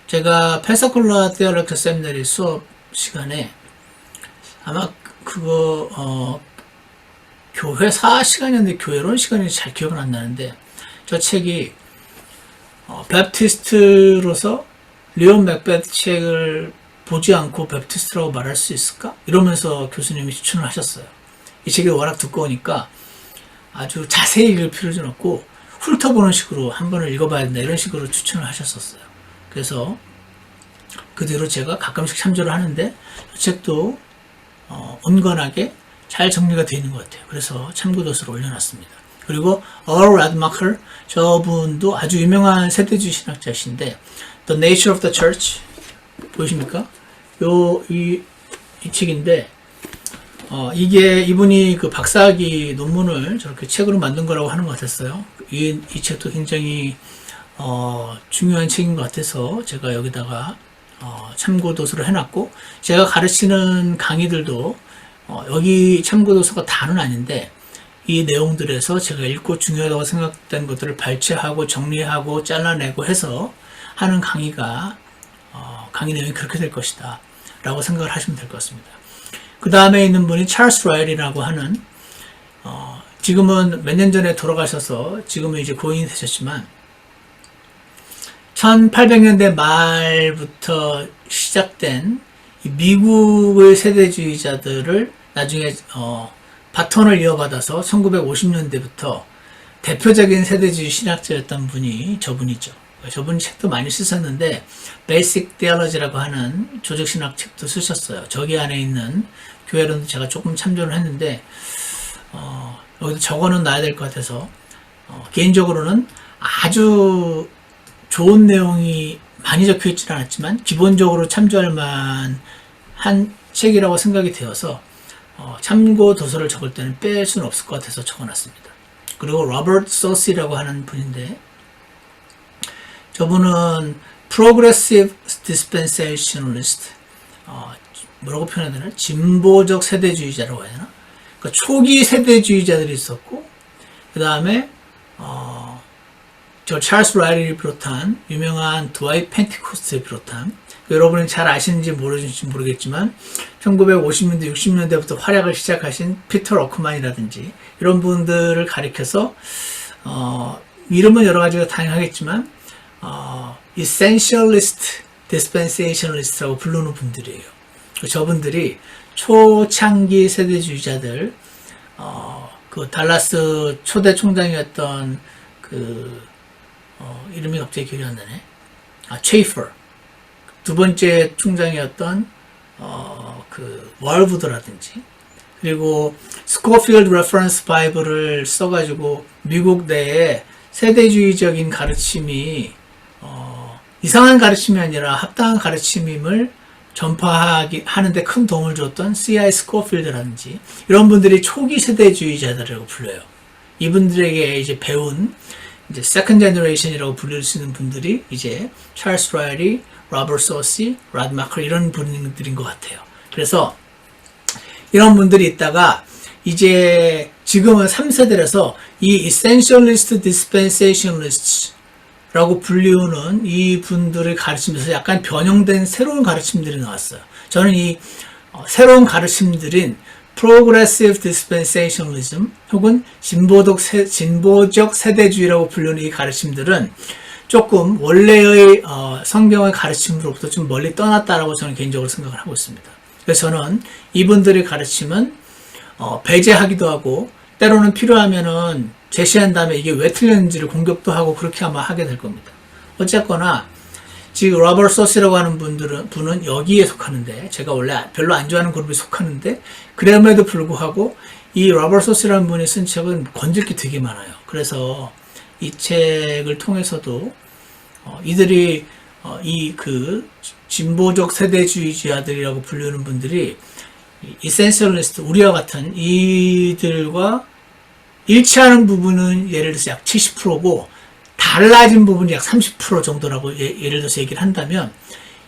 제가 페사콜라 테올로기 세미나리 수업 시간에 아마 그거 교회사 시간이었는데 교회론 시간인지 잘 기억은 안 나는데 저 책이 베프티스트로서 리온 맥베스 책을 보지 않고 베프티스트라고 말할 수 있을까? 이러면서 교수님이 추천을 하셨어요. 이 책이 워낙 두꺼우니까 아주 자세히 읽을 필요는 없고 훑어보는 식으로 한 번을 읽어봐야 된다 이런 식으로 추천을 하셨었어요. 그래서 그 뒤로 제가 가끔씩 참조를 하는데 이 책도 온건하게 잘 정리가 되어 있는 것 같아요. 그래서 참고도서를 올려놨습니다. 그리고 Earl Radmacher 저분도 아주 유명한 세대주의 신학자신데 The Nature of the Church 보이십니까? 이 책인데 이게 이분이 그 박사학위 논문을 저렇게 책으로 만든 거라고 하는 것 같았어요. 이 책도 굉장히 중요한 책인 것 같아서 제가 여기다가 참고도서를 해놨고, 제가 가르치는 강의들도 여기 참고도서가 다는 아닌데 이 내용들에서 제가 읽고 중요하다고 생각된 것들을 발췌하고 정리하고 잘라내고 해서 하는 강의가 강의 내용이 그렇게 될 것이다 라고 생각을 하시면 될 것 같습니다. 그 다음에 있는 분이 찰스 라일이라고 하는 지금은 몇 년 전에 돌아가셔서 지금은 이제 고인이 되셨지만 1800년대 말부터 시작된 미국의 세대주의자들을 나중에 바톤을 이어받아서 1950년대부터 대표적인 세대주의 신학자였던 분이 저분이죠. 저분이 책도 많이 쓰셨는데 Basic Theology라고 하는 조직신학 책도 쓰셨어요. 저기 안에 있는 교회론도 제가 조금 참조를 했는데 여기도 적어는 놔야 될 것 같아서 개인적으로는 아주 좋은 내용이 많이 적혀 있지는 않았지만 기본적으로 참조할 만한 책이라고 생각이 되어서 참고 도서를 적을 때는 뺄 수는 없을 것 같아서 적어놨습니다. 그리고 로버트 소시라고 하는 분인데 저분은 Progressive Dispensationalist, 뭐라고 표현해야 되나? 진보적 세대주의자라고 해야 되나? 그러니까 초기 세대주의자들이 있었고, 그 다음에 저 찰스 라일을 비롯한 유명한 드와이트 펜티코스트를 비롯한, 여러분이 잘 아시는지 모르실지 모르겠지만 1950년대 60년대부터 활약을 시작하신 피터 러크만이라든지 이런 분들을 가리켜서 이름은 여러 가지가 다양하겠지만 Essentialist, Dispensationalist라고 부르는 분들이에요. 저분들이 초창기 세대주의자들, 그 달라스 초대 총장이었던 이름이 갑자기 기억이 안 나네. 체이퍼. 두 번째 총장이었던 월브드라든지, 그리고 스코필드 레퍼런스 바이블을 써가지고 미국 내에 세대주의적인 가르침이 이상한 가르침이 아니라 합당한 가르침임을 전파하는데 큰 도움을 줬던 C.I. 스코필드라든지 이런 분들이 초기 세대주의자들이라고 불려요. 이분들에게 이제 배운 이제 세컨드 제너레이션이라고 불릴 수 있는 분들이 이제 찰스 라일이, 로버트 소시, 라드마커 이런 분들인 것 같아요. 그래서 이런 분들이 있다가 이제 지금은 3세대라서 이 Essentialist, Dispensationalists 라고 불리우는 이 분들을 가르치면서 약간 변형된 새로운 가르침들이 나왔어요. 저는 이 새로운 가르침들인 Progressive Dispensationalism 혹은 진보적 세대주의라고 불리는 이 가르침들은 조금 원래의 성경의 가르침으로부터 좀 멀리 떠났다라고 저는 개인적으로 생각을 하고 있습니다. 그래서 저는 이분들의 가르침은 배제하기도 하고 때로는 필요하면은 제시한 다음에 이게 왜 틀렸는지를 공격도 하고 그렇게 아마 하게 될 겁니다. 어쨌거나 지금 로버트 소시라고 하는 분은 여기에 속하는데, 제가 원래 별로 안 좋아하는 그룹에 속하는데 그럼에도 불구하고 이 로버트 소시라는 분이 쓴 책은 건질 게 되게 많아요. 그래서 이 책을 통해서도 이들이 이 진보적 세대주의자들이라고 불리는 분들이 이센셜리스트, 우리와 같은 이들과 일치하는 부분은 예를 들어서 약 70%고 달라진 부분이 약 30% 정도라고 예를 들어서 얘기를 한다면,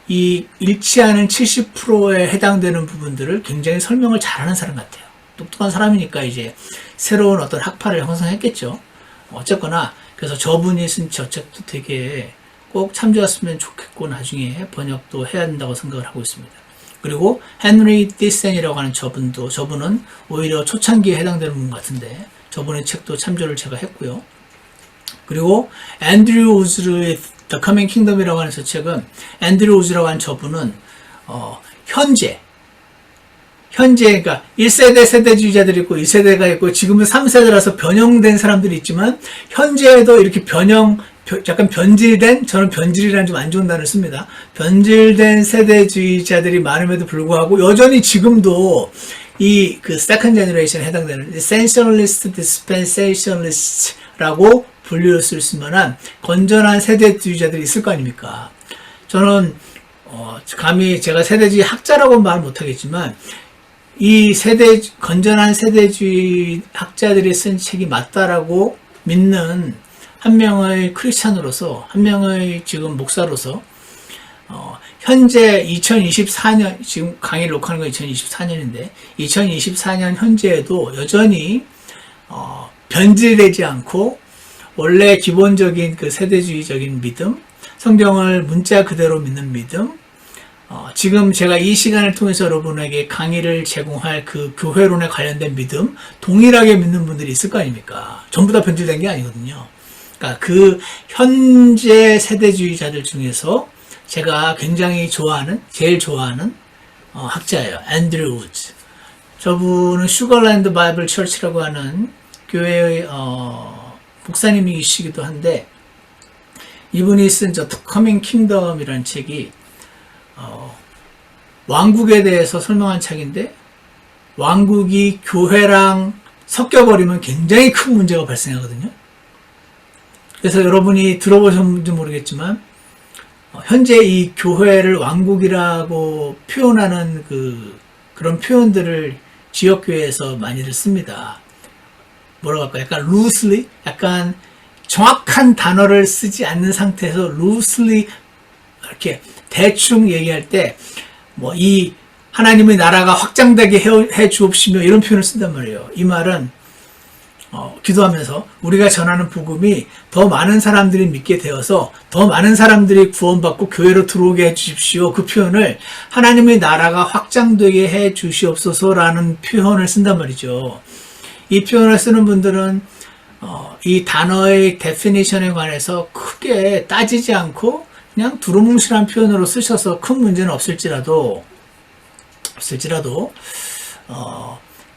이 일치하는 70%에 해당되는 부분들을 굉장히 설명을 잘하는 사람 같아요. 똑똑한 사람이니까 이제 새로운 어떤 학파를 형성했겠죠. 어쨌거나 그래서 저분이 쓴 저 책도 되게 꼭 참조했으면 좋겠고 나중에 번역도 해야 된다고 생각을 하고 있습니다. 그리고 헨리 디센이라고 하는 저분은 오히려 초창기에 해당되는 분 같은데 저분의 책도 참조를 제가 했고요. 그리고 앤드류 우즈의 The Coming Kingdom이라고 하는 저 책은, 앤드류 우즈라고 하는 저분은 현재 그러니까 1세대 세대주의자들이 있고 2세대가 있고 지금은 3세대라서 변형된 사람들이 있지만 현재에도 이렇게 약간 변질된, 저는 변질이라는 좀 안 좋은 단어를 씁니다. 변질된 세대주의자들이 많음에도 불구하고 여전히 지금도 이 그 세컨드 제너레이션에 해당되는 essentialist, dispensationalist라고 분류를 쓸 만한 건전한 세대주의자들이 있을 거 아닙니까? 저는 감히 제가 세대주의 학자라고 말 못하겠지만 이 건전한 세대주의 학자들이 쓴 책이 맞다라고 믿는 한 명의 크리스찬으로서, 한 명의 지금 목사로서, 현재 2024년, 지금 강의를 녹화하는 건 2024년인데, 2024년 현재에도 여전히, 변질되지 않고, 원래 기본적인 그 세대주의적인 믿음, 성경을 문자 그대로 믿는 믿음, 지금 제가 이 시간을 통해서 여러분에게 강의를 제공할 그 교회론에 관련된 믿음, 동일하게 믿는 분들이 있을 거 아닙니까? 전부 다 변질된 게 아니거든요. 그러니까 그 현재 세대주의자들 중에서 제가 굉장히 제일 좋아하는 학자예요. 앤드류 우즈. 저분은 슈거랜드 바이블 처치라고 하는 교회의 목사님이시기도 한데, 이분이 쓴 The Coming Kingdom이라는 책이 왕국에 대해서 설명한 책인데, 왕국이 교회랑 섞여버리면 굉장히 큰 문제가 발생하거든요. 그래서 여러분이 들어보셨는지 모르겠지만 현재 이 교회를 왕국이라고 표현하는 그런 표현들을 지역교회에서 많이들 씁니다. 뭐라고 할까? 약간 loosely, 약간 정확한 단어를 쓰지 않는 상태에서 loosely 이렇게 대충 얘기할 때 뭐 이 하나님의 나라가 확장되게 해 주옵시며 이런 표현을 쓴단 말이에요. 이 말은 기도하면서 우리가 전하는 복음이 더 많은 사람들이 믿게 되어서 더 많은 사람들이 구원받고 교회로 들어오게 해 주십시오. 그 표현을 하나님의 나라가 확장되게 해 주시옵소서라는 표현을 쓴단 말이죠. 이 표현을 쓰는 분들은 이 단어의 데피니션에 관해서 크게 따지지 않고 그냥 두루뭉실한 표현으로 쓰셔서 큰 문제는 없을지라도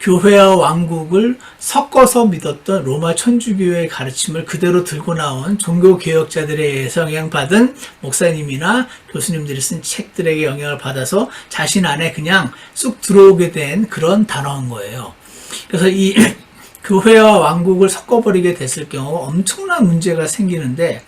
교회와 왕국을 섞어서 믿었던 로마 천주교의 가르침을 그대로 들고 나온 종교개혁자들에 의해서 영향받은 목사님이나 교수님들이 쓴 책들에게 영향을 받아서 자신 안에 그냥 쑥 들어오게 된 그런 단어인 거예요. 그래서 이 교회와 왕국을 섞어버리게 됐을 경우 엄청난 문제가 생기는데,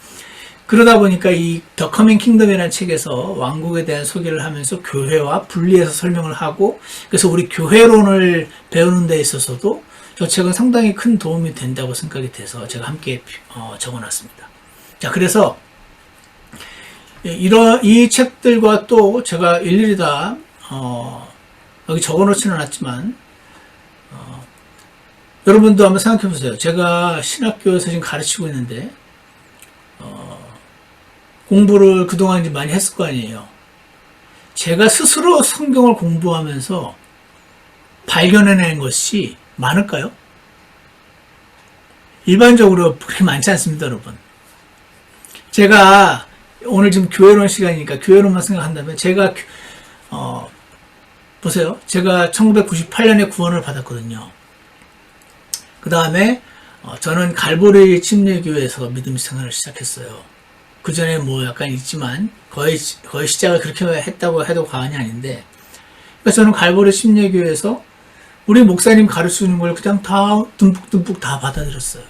그러다 보니까 이 The Coming Kingdom이라는 책에서 왕국에 대한 소개를 하면서 교회와 분리해서 설명을 하고, 그래서 우리 교회론을 배우는 데 있어서도 저 책은 상당히 큰 도움이 된다고 생각이 돼서 제가 함께 적어놨습니다. 자, 그래서 이 책들과 또 제가 일일이 다 여기 적어놓지는 않았지만 여러분도 한번 생각해 보세요. 제가 신학교에서 지금 가르치고 있는데 공부를 그동안 이제 많이 했을 거 아니에요. 제가 스스로 성경을 공부하면서 발견해낸 것이 많을까요? 일반적으로 그렇게 많지 않습니다, 여러분. 제가 오늘 지금 교회론 시간이니까 교회론만 생각한다면 제가 보세요. 제가 1998년에 구원을 받았거든요. 그 다음에 저는 갈보리 침례교회에서 믿음 생활을 시작했어요. 그 전에 뭐 약간 있지만 거의 시작을 그렇게 했다고 해도 과언이 아닌데, 그러니까 저는 갈보리 침례교회에서 우리 목사님 가르치는 걸 그냥 다 듬뿍듬뿍 다 받아들였어요.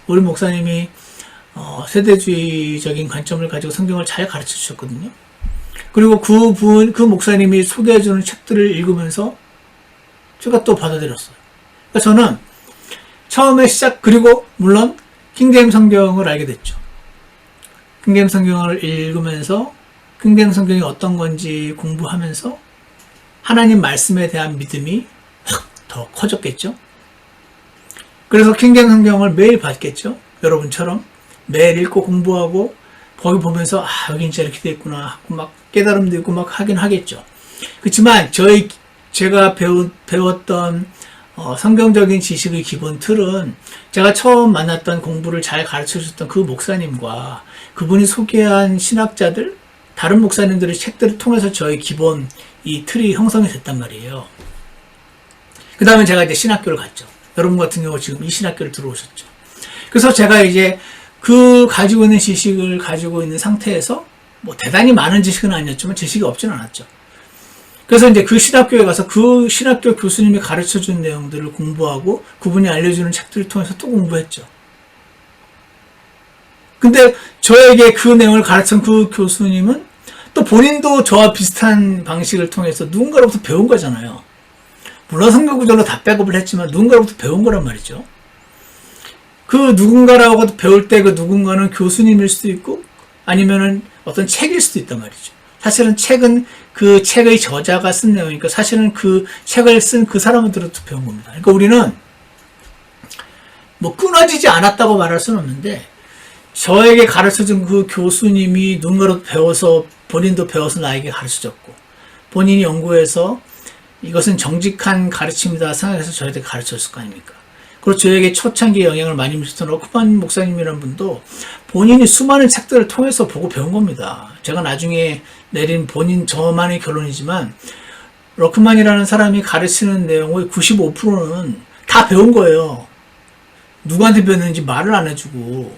우리 목사님이 세대주의적인 관점을 가지고 성경을 잘 가르쳐 주셨거든요. 그리고 그 목사님이 소개해주는 책들을 읽으면서 제가 또 받아들였어요. 그러니까 저는 처음에 그리고 물론 킹제임 성경을 알게 됐죠. 킹제임 성경을 읽으면서 킹제임 성경이 어떤 건지 공부하면서 하나님 말씀에 대한 믿음이 확 더 커졌겠죠. 그래서 킹제임 성경을 매일 봤겠죠. 여러분처럼 매일 읽고 공부하고 거기 보면서 여긴 진짜 이렇게 돼 있구나 하고 막 깨달음도 있고 막 하긴 하겠죠. 그렇지만 제가 배웠던 성경적인 지식의 기본 틀은 제가 처음 만났던 공부를 잘 가르쳐 줬던 그 목사님과 그분이 소개한 신학자들, 다른 목사님들의 책들을 통해서 저의 기본 이 틀이 형성이 됐단 말이에요. 그 다음에 제가 이제 신학교를 갔죠. 여러분 같은 경우 지금 이 신학교를 들어오셨죠. 그래서 제가 이제 가지고 있는 지식을 가지고 있는 상태에서 뭐 대단히 많은 지식은 아니었지만 지식이 없지는 않았죠. 그래서 이제 그 신학교에 가서 그 신학교 교수님이 가르쳐 준 내용들을 공부하고 그분이 알려주는 책들을 통해서 또 공부했죠. 근데 저에게 그 내용을 가르친 그 교수님은 또 본인도 저와 비슷한 방식을 통해서 누군가로부터 배운 거잖아요. 물론 성경 구절로 다 백업을 했지만 누군가로부터 배운 거란 말이죠. 그 누군가라고 배울 때 그 누군가는 교수님일 수도 있고 아니면은 어떤 책일 수도 있단 말이죠. 사실은 책은 그 책의 저자가 쓴 내용이니까 사실은 그 책을 쓴 그 사람들로부터 배운 겁니다. 그러니까 우리는 뭐 끊어지지 않았다고 말할 수는 없는데 저에게 가르쳐준 그 교수님이 누군가로 배워서 본인도 배워서 나에게 가르쳐줬고 본인이 연구해서 이것은 정직한 가르침이다 생각해서 저에게 가르쳐줬을 거 아닙니까? 그리고 저에게 초창기에 영향을 많이 미쳤던 로크만 목사님이라는 분도 본인이 수많은 책들을 통해서 보고 배운 겁니다. 제가 나중에 내린 본인 저만의 결론이지만 로크만이라는 사람이 가르치는 내용의 95%는 다 배운 거예요. 누구한테 배웠는지 말을 안 해주고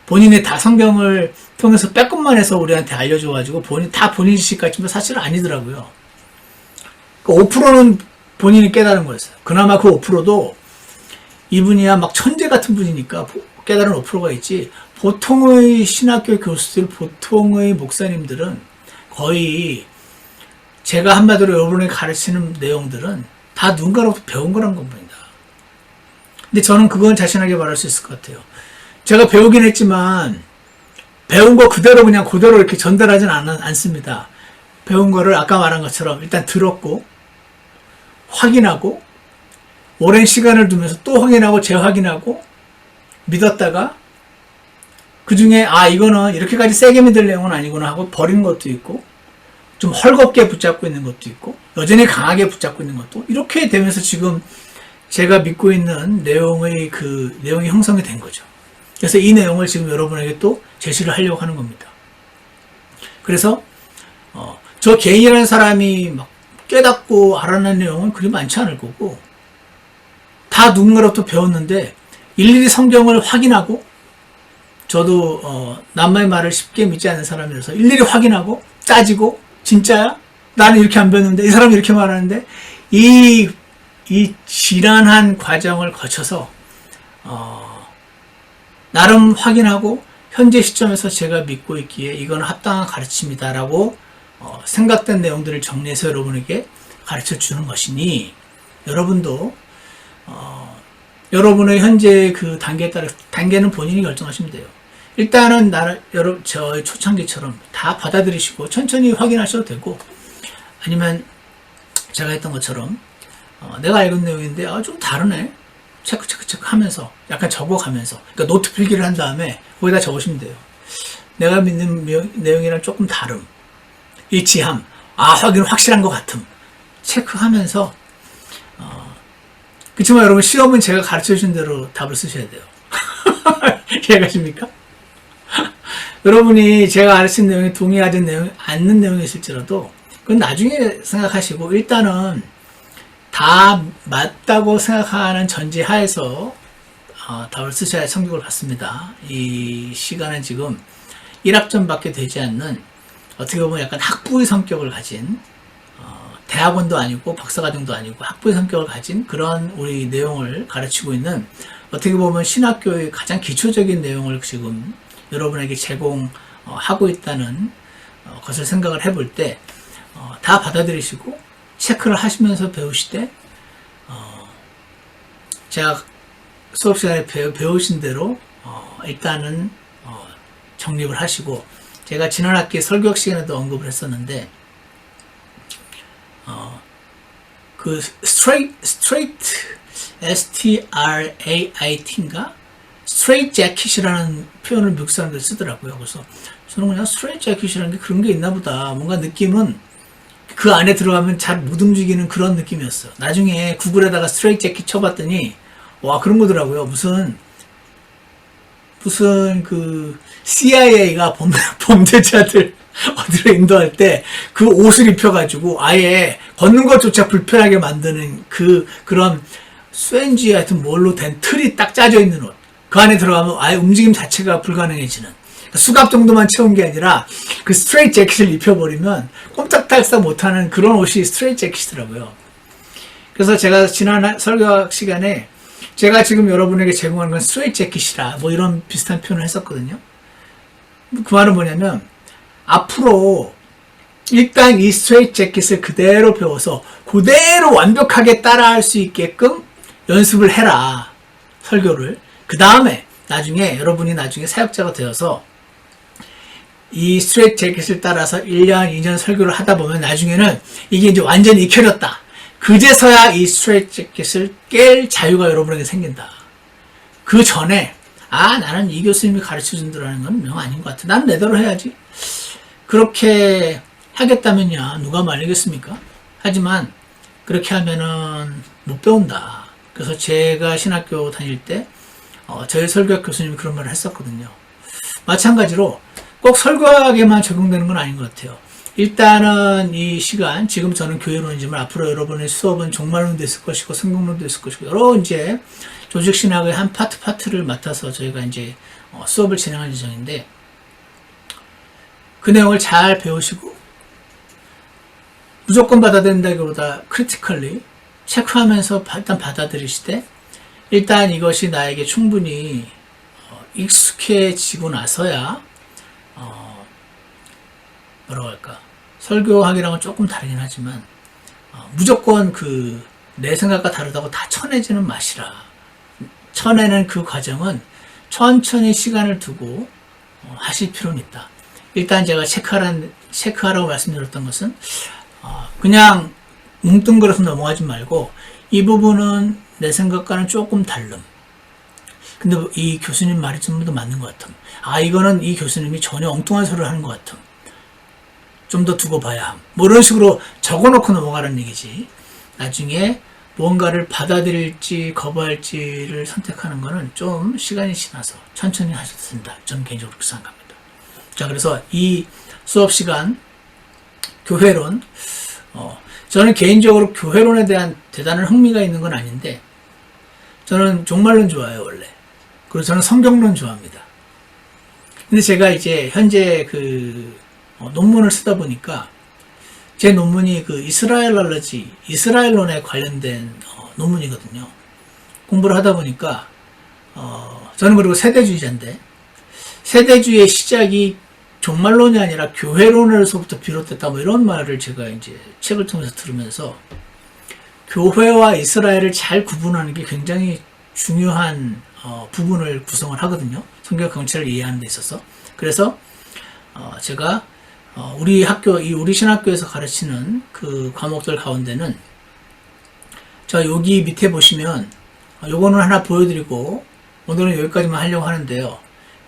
본인의 다 성경을 통해서 빼꼼만 해서 우리한테 알려줘가지고 본인 지식 같지만 사실은 아니더라고요. 그 5%는 본인이 깨달은 거였어요. 그나마 그 5%도 이분이야 막 천재 같은 분이니까 깨달은 5%가 있지 보통의 신학교 교수들, 보통의 목사님들은 거의 제가 한마디로 여러분에게 가르치는 내용들은 다 누군가로부터 배운 거란 겁니다. 근데 저는 그건 자신하게 말할 수 있을 것 같아요. 제가 배우긴 했지만 배운 거 그대로 그냥 그대로 이렇게 전달하진 않습니다. 배운 거를 아까 말한 것처럼 일단 들었고 확인하고 오랜 시간을 두면서 또 확인하고 재확인하고 믿었다가 그 중에 이거는 이렇게까지 세게 믿을 내용은 아니구나 하고 버린 것도 있고 좀 헐겁게 붙잡고 있는 것도 있고 여전히 강하게 붙잡고 있는 것도 이렇게 되면서 지금 제가 믿고 있는 내용이 형성이 된 거죠. 그래서 이 내용을 지금 여러분에게 또 제시를 하려고 하는 겁니다. 그래서 저 개인이라는 사람이 막 깨닫고 알아낸 내용은 그리 많지 않을 거고 다 누군가로부터 배웠는데 일일이 성경을 확인하고 저도 남의 말을 쉽게 믿지 않는 사람이라서 일일이 확인하고 따지고 진짜야? 나는 이렇게 안 배웠는데 이 사람이 이렇게 말하는데 이 지난한 과정을 거쳐서 나름 확인하고 현재 시점에서 제가 믿고 있기에 이건 합당한 가르침이다라고 생각된 내용들을 정리해서 여러분에게 가르쳐 주는 것이니 여러분도 여러분의 현재 그 단계에 따라 단계는 본인이 결정하시면 돼요. 일단은 저의 초창기처럼 다 받아들이시고 천천히 확인하셔도 되고 아니면 제가 했던 것처럼 내가 알고 있는 내용인데 좀 다르네 체크 하면서 약간 적어가면서 그러니까 노트 필기를 한 다음에 거기다 적으시면 돼요. 내가 믿는 내용이랑 조금 다름 일치함 확인 확실한 것 같음 체크하면서 그렇지만 여러분 시험은 제가 가르쳐 주신 대로 답을 쓰셔야 돼요. 이해가십니까? 여러분이 제가 가르친 내용에 동의하지 않는 내용이 있을지라도 그건 나중에 생각하시고 일단은 다 맞다고 생각하는 전제 하에서 답을 쓰셔야 성적을 받습니다. 이 시간은 지금 1학점밖에 되지 않는 어떻게 보면 약간 학부의 성격을 가진 대학원도 아니고 박사과정도 아니고 학부의 성격을 가진 그런 우리 내용을 가르치고 있는 어떻게 보면 신학교의 가장 기초적인 내용을 지금 여러분에게 제공하고 있다는 것을 생각을 해볼 때 다 받아들이시고 체크를 하시면서 배우시되 제가 수업 시간에 배우신 대로 일단은 정립을 하시고 제가 지난 학기 설교학 시간에도 언급을 했었는데 그 straight STRAIT인가 straight jacket이라는 표현을 미국 사람들이 쓰더라고요. 그래서 저는 그냥 straight jacket이라는 게 그런 게 있나 보다. 뭔가 느낌은 그 안에 들어가면 잘 못 움직이는 그런 느낌이었어요. 나중에 구글에다가 straight jacket 쳐봤더니 와 그런 거더라고요. 무슨 그 CIA가 범죄자들 어디로 인도할 때 그 옷을 입혀가지고 아예 걷는 것조차 불편하게 만드는 그런 스웬지 하여튼 뭘로 된 틀이 딱 짜져 있는 옷. 그 안에 들어가면 아예 움직임 자체가 불가능해지는 수갑 정도만 채운 게 아니라 그 스트레이트 재킷을 입혀버리면 꼼짝달싹 못하는 그런 옷이 스트레이트 재킷이더라고요. 그래서 제가 지난 설교 시간에 제가 지금 여러분에게 제공하는 건 스트레이트 재킷이라 뭐 이런 비슷한 표현을 했었거든요. 그 말은 뭐냐면 앞으로 일단 이 스트레이트 재킷을 그대로 배워서 그대로 완벽하게 따라할 수 있게끔 연습을 해라. 설교를. 그 다음에 여러분이 나중에 사역자가 되어서 이 스트레이트 재킷을 따라서 1년, 2년 설교를 하다 보면 나중에는 이게 이제 완전히 익혀졌다. 그제서야 이 스트레이트 재킷을 깰 자유가 여러분에게 생긴다. 그 전에 나는 이 교수님이 가르쳐준다는 건 명 아닌 것 같아. 난 내대로 해야지. 그렇게 하겠다면야 누가 말리겠습니까? 하지만 그렇게 하면은 못 배운다. 그래서 제가 신학교 다닐 때 저희 설교학 교수님이 그런 말을 했었거든요. 마찬가지로 꼭 설교학에만 적용되는 건 아닌 것 같아요. 일단은 이 시간, 지금 저는 교회론이지만 앞으로 여러분의 수업은 종말론도 있을 것이고 성경론도 있을 것이고 여러 이제 조직신학의 한 파트를 맡아서 저희가 이제 수업을 진행할 예정인데 그 내용을 잘 배우시고 무조건 받아들인다기보다 크리티컬리 체크하면서 일단 받아들이시되 일단 이것이 나에게 충분히 익숙해지고 나서야 뭐라고 할까 설교하기랑은 조금 다르긴 하지만 무조건 내 생각과 다르다고 다 쳐내지는 마시라. 쳐내는 그 과정은 천천히 시간을 두고 하실 필요는 있다. 일단 제가 체크하라고 말씀드렸던 것은 그냥 뭉뚱그려서 넘어가지 말고 이 부분은 내 생각과는 조금 다름. 근데 이 교수님 말이 좀 더 맞는 것 같음. 이거는 이 교수님이 전혀 엉뚱한 소리를 하는 것 같음. 좀 더 두고 봐야 함. 뭐 이런 식으로 적어놓고 넘어가라는 얘기지. 나중에 뭔가를 받아들일지 거부할지를 선택하는 거는 좀 시간이 지나서 천천히 하셔도 된다. 저는 개인적으로 그렇게 생각합니다. 자, 그래서 이 수업 시간 교회론 저는 개인적으로 교회론에 대한 대단한 흥미가 있는 건 아닌데 저는 종말론 좋아해요, 원래. 그리고 저는 성경론 좋아합니다. 근데 제가 이제 현재 논문을 쓰다 보니까 제 논문이 이스라엘론에 관련된 논문이거든요. 공부를 하다 보니까 저는 그리고 세대주의자인데 세대주의의 시작이 종말론이 아니라 교회론에서부터 비롯됐다 뭐 이런 말을 제가 이제 책을 통해서 들으면서 교회와 이스라엘을 잘 구분하는 게 굉장히 중요한 부분을 구성을 하거든요. 성경 경체를 이해하는 데 있어서. 그래서 제가 우리 신학교에서 가르치는 그 과목들 가운데는 여기 밑에 보시면 요거는 하나 보여드리고 오늘은 여기까지만 하려고 하는데요.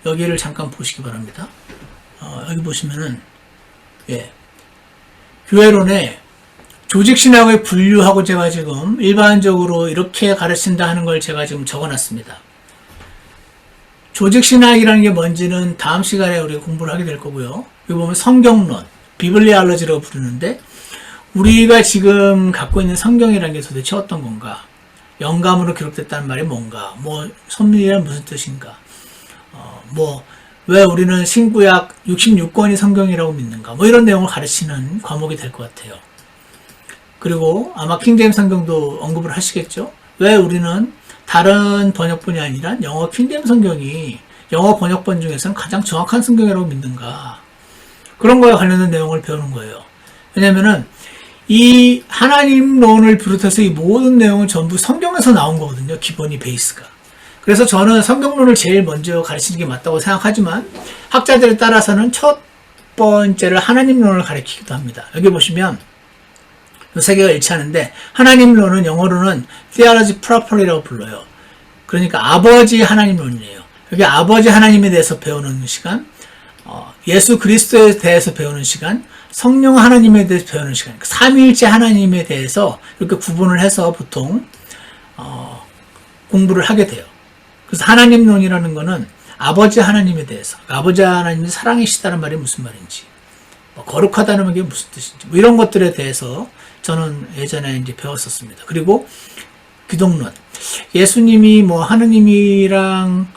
여기를 잠깐 보시기 바랍니다. 여기 보시면은 교회론에 조직신학을 분류하고 제가 지금 일반적으로 이렇게 가르친다 하는 걸 제가 지금 적어놨습니다. 조직신학이라는 게 뭔지는 다음 시간에 우리가 공부를 하게 될 거고요. 여기 보면 성경론, 비블리알러지라고 부르는데 우리가 지금 갖고 있는 성경이라는 게 도대체 어떤 건가? 영감으로 기록됐다는 말이 뭔가? 선민이란 무슨 뜻인가? 왜 우리는 신구약 66권이 성경이라고 믿는가? 이런 내용을 가르치는 과목이 될 것 같아요. 그리고 아마 킹제임스 성경도 언급을 하시겠죠? 왜 우리는 다른 번역본이 아니라 영어 킹제임스 성경이 영어 번역본 중에서는 가장 정확한 성경이라고 믿는가? 그런 거에 관련된 내용을 배우는 거예요. 왜냐면은 이 하나님론을 비롯해서 이 모든 내용은 전부 성경에서 나온 거거든요. 기본이 베이스가. 그래서 저는 성경론을 제일 먼저 가르치는 게 맞다고 생각하지만 학자들에 따라서는 첫 번째를 하나님론을 가르치기도 합니다. 여기 보시면 세 개가 일치하는데 하나님론은 영어로는 theology properly라고 불러요. 그러니까 아버지 하나님론이에요. 여기 아버지 하나님에 대해서 배우는 시간, 예수 그리스도에 대해서 배우는 시간, 성령 하나님에 대해서 배우는 시간, 삼위일체 하나님에 대해서 이렇게 구분을 해서 보통 공부를 하게 돼요. 그래서 하나님론이라는 거는 아버지 하나님에 대해서, 아버지 하나님이 사랑이시다는 말이 무슨 말인지, 거룩하다는 게 무슨 뜻인지, 이런 것들에 대해서 저는 예전에 이제 배웠었습니다. 그리고 기독론, 예수님이 하느님이랑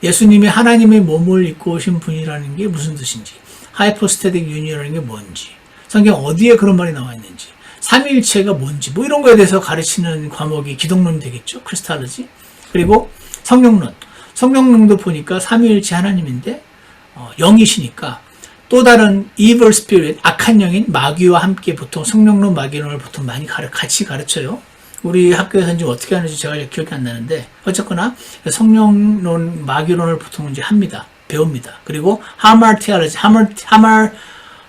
예수님이 하나님의 몸을 입고 오신 분이라는 게 무슨 뜻인지, 하이포스테틱 유니언이라는 게 뭔지, 성경 어디에 그런 말이 나와 있는지, 삼위일체가 뭔지, 뭐 이런 거에 대해서 가르치는 과목이 기독론이 되겠죠. 크리스탈로지. 그리고 성령론. 성령론도 보니까 삼위일체 하나님인데 영이시니까 또 다른 evil spirit, 악한 영인 마귀와 함께 보통 성령론, 마귀론을 보통 많이 같이 가르쳐요. 우리 학교에서는 지금 어떻게 하는지 제가 기억이 안 나는데 어쨌거나 성령론, 마귀론을 보통 이제 합니다. 배웁니다. 그리고 하마티아르지,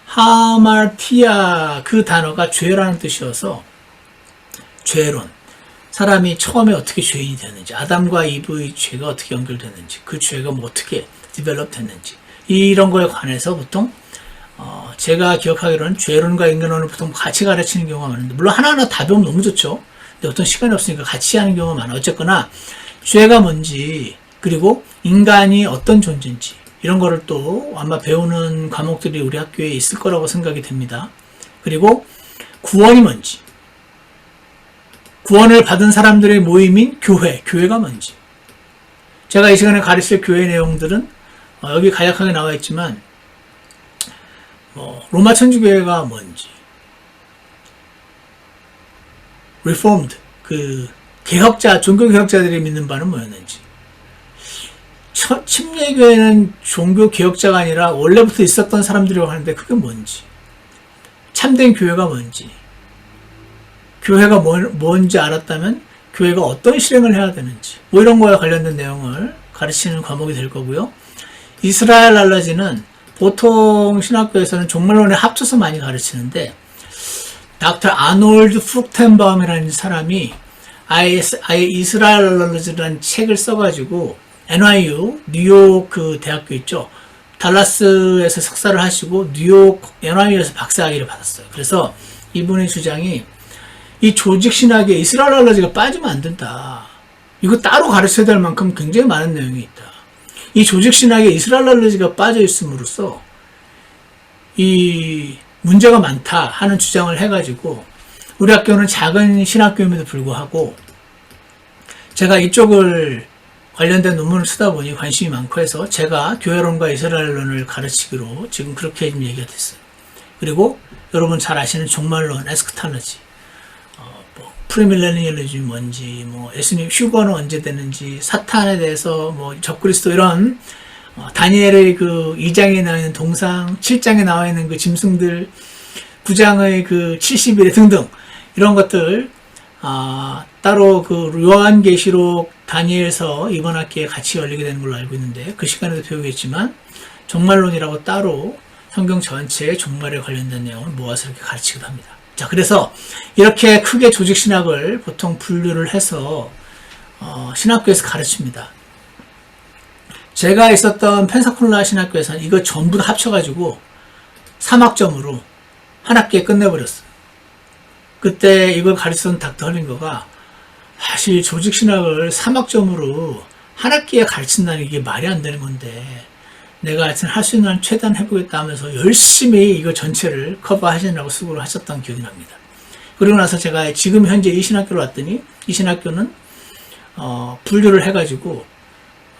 하마티아 그 단어가 죄라는 뜻이어서 죄론. 사람이 처음에 어떻게 죄인이 됐는지, 아담과 이브의 죄가 어떻게 연결됐는지, 그 죄가 뭐 어떻게 디벨롭 됐는지, 이런 거에 관해서 보통 제가 기억하기로는 죄론과 인간론을 보통 같이 가르치는 경우가 많은데, 물론 하나하나 다 배우면 너무 좋죠. 근데 어떤 시간이 없으니까 같이 하는 경우가 많아요. 어쨌거나 죄가 뭔지, 그리고 인간이 어떤 존재인지, 이런 거를 또 아마 배우는 과목들이 우리 학교에 있을 거라고 생각이 됩니다. 그리고 구원이 뭔지, 구원을 받은 사람들의 모임인 교회, 교회가 뭔지. 제가 이 시간에 가르칠 교회 내용들은 여기 간략하게 나와 있지만 로마 천주교회가 뭔지, Reformed, 그 개혁자, 종교 개혁자들이 믿는 바는 뭐였는지, 침례교회는 종교 개혁자가 아니라 원래부터 있었던 사람들이라고 하는데 그게 뭔지, 참된 교회가 뭔지, 교회가 뭔지 알았다면 교회가 어떤 실행을 해야 되는지, 뭐 이런 거에 관련된 내용을 가르치는 과목이 될 거고요. 이스라엘 알러지는 보통 신학교에서는 종말론에 합쳐서 많이 가르치는데, 닥터 아놀드 프룩텐바움이라는 사람이 아예 이스라엘 알러지라는 책을 써가지고 NYU, 뉴욕 그 대학교 있죠. 달라스에서 석사를 하시고 뉴욕 NYU에서 박사학위를 받았어요. 그래서 이분의 주장이 이 조직신학에 이스라엘 알러지가 빠지면 안 된다. 이거 따로 가르쳐야 될 만큼 굉장히 많은 내용이 있다. 이 조직신학에 이스라엘 알러지가 빠져 있음으로써 이 문제가 많다 하는 주장을 해가지고, 우리 학교는 작은 신학교임에도 불구하고 제가 이쪽을 관련된 논문을 쓰다 보니 관심이 많고 해서 제가 교회론과 이스라엘론을 가르치기로 지금 그렇게 얘기가 됐어요. 그리고 여러분 잘 아시는 종말론, 에스크탈러지, 프리밀레니얼리즘이 뭔지, 예수님 휴거는 언제 되는지, 사탄에 대해서 적그리스도, 이런 다니엘의 그 2장에 나와 있는 동상, 7장에 나와 있는 그 짐승들, 9장의 그 70일에 등등, 이런 것들 따로 그 요한계시록, 다니엘서 이번 학기에 같이 열리게 되는 걸로 알고 있는데, 그 시간에도 배우겠지만 종말론이라고 따로 성경 전체의 종말에 관련된 내용을 모아서 이렇게 가르치기도 합니다. 자, 그래서 이렇게 크게 조직신학을 보통 분류를 해서 신학교에서 가르칩니다. 제가 있었던 펜사콜라 신학교에서는 이거 전부 다 합쳐가지고 3학점으로 한 학기에 끝내버렸어요. 그때 이걸 가르치던 닥터 헐링거가 사실 조직신학을 3학점으로 한 학기에 가르친다는 게 말이 안 되는 건데, 내가 하여튼 할 수 있는 한 최대한 해보겠다 하면서 열심히 이거 전체를 커버하시느라고 수고를 하셨던 기억이 납니다. 그리고 나서 제가 지금 현재 이 신학교로 왔더니, 이 신학교는 분류를 해가지고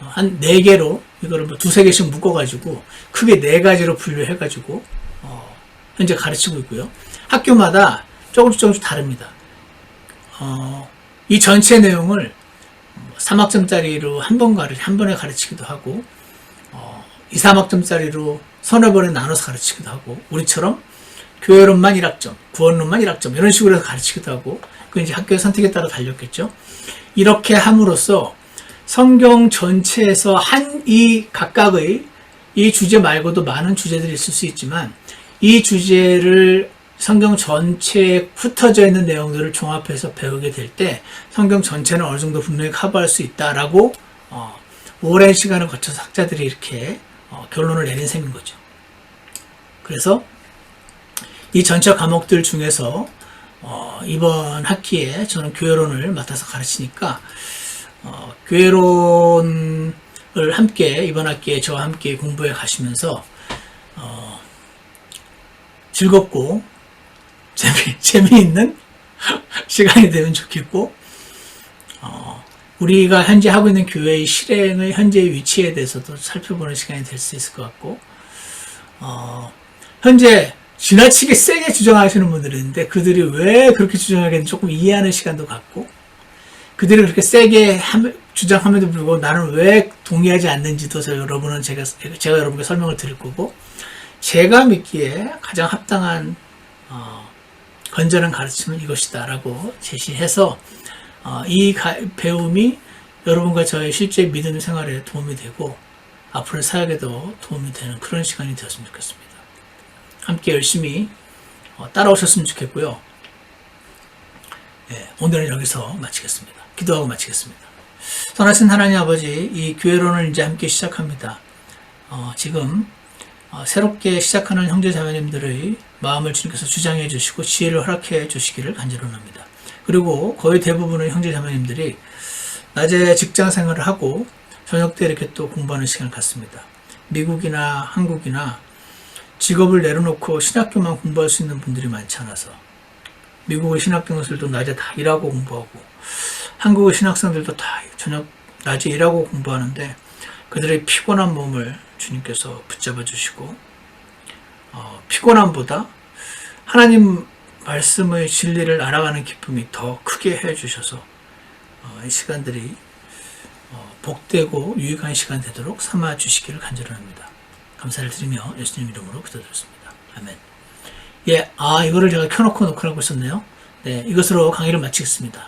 한 4개로 이거를 2-3개씩 묶어가지고 크게 4가지로 분류해가지고 현재 가르치고 있고요. 학교마다 조금씩 다릅니다. 이 전체 내용을 3학점짜리로 한 번에 가르치기도 하고, 2-3학점짜리로 서너 번에 나눠서 가르치기도 하고, 우리처럼 교회론만 1학점, 구원론만 1학점, 이런 식으로 해서 가르치기도 하고, 그 이제 학교의 선택에 따라 달렸겠죠. 이렇게 함으로써 성경 전체에서 각각의 이 주제 말고도 많은 주제들이 있을 수 있지만, 이 주제를 성경 전체에 흩어져 있는 내용들을 종합해서 배우게 될 때 성경 전체는 어느 정도 분명히 커버할 수 있다라고 오랜 시간을 거쳐서 학자들이 이렇게 결론을 내린 셈인 거죠. 그래서 이 전체 과목들 중에서 이번 학기에 저는 교회론을 맡아서 가르치니까 교회론을 함께 이번 학기에 저와 함께 공부해 가시면서 즐겁고 재미있는 시간이 되면 좋겠고, 우리가 현재 하고 있는 교회의 실행의 현재의 위치에 대해서도 살펴보는 시간이 될 수 있을 것 같고, 현재 지나치게 세게 주장하시는 분들이 있는데 그들이 왜 그렇게 주장하겠는지 조금 이해하는 시간도 갖고, 그들이 그렇게 세게 주장함에도 불구하고 나는 왜 동의하지 않는지도 제가 여러분께 설명을 드릴 거고, 제가 믿기에 가장 합당한 건전한 가르침은 이것이다 라고 제시해서 이 배움이 여러분과 저의 실제 믿음 생활에 도움이 되고 앞으로의 사역에도 도움이 되는 그런 시간이 되었으면 좋겠습니다. 함께 열심히 따라오셨으면 좋겠고요. 오늘은 여기서 마치겠습니다. 기도하고 마치겠습니다. 선하신 하나님 아버지, 이 교회론을 이제 함께 시작합니다. 지금 새롭게 시작하는 형제 자매님들의 마음을 주님께서 주장해 주시고 지혜를 허락해 주시기를 간절합니다. 그리고 거의 대부분의 형제 자매님들이 낮에 직장 생활을 하고 저녁 때 이렇게 또 공부하는 시간을 갖습니다. 미국이나 한국이나 직업을 내려놓고 신학교만 공부할 수 있는 분들이 많지 않아서 미국의 신학생들도 낮에 다 일하고 공부하고 한국의 신학생들도 다 낮에 일하고 공부하는데 그들의 피곤한 몸을 주님께서 붙잡아 주시고 피곤함보다 하나님 말씀의 진리를 알아가는 기쁨이 더 크게 해주셔서 이 시간들이 복되고 유익한 시간 되도록 삼아 주시기를 간절합니다. 감사를 드리며 예수님 이름으로 기도드렸습니다. 아멘. 이거를 제가 켜놓고 녹화하고 있었네요. 네, 이것으로 강의를 마치겠습니다.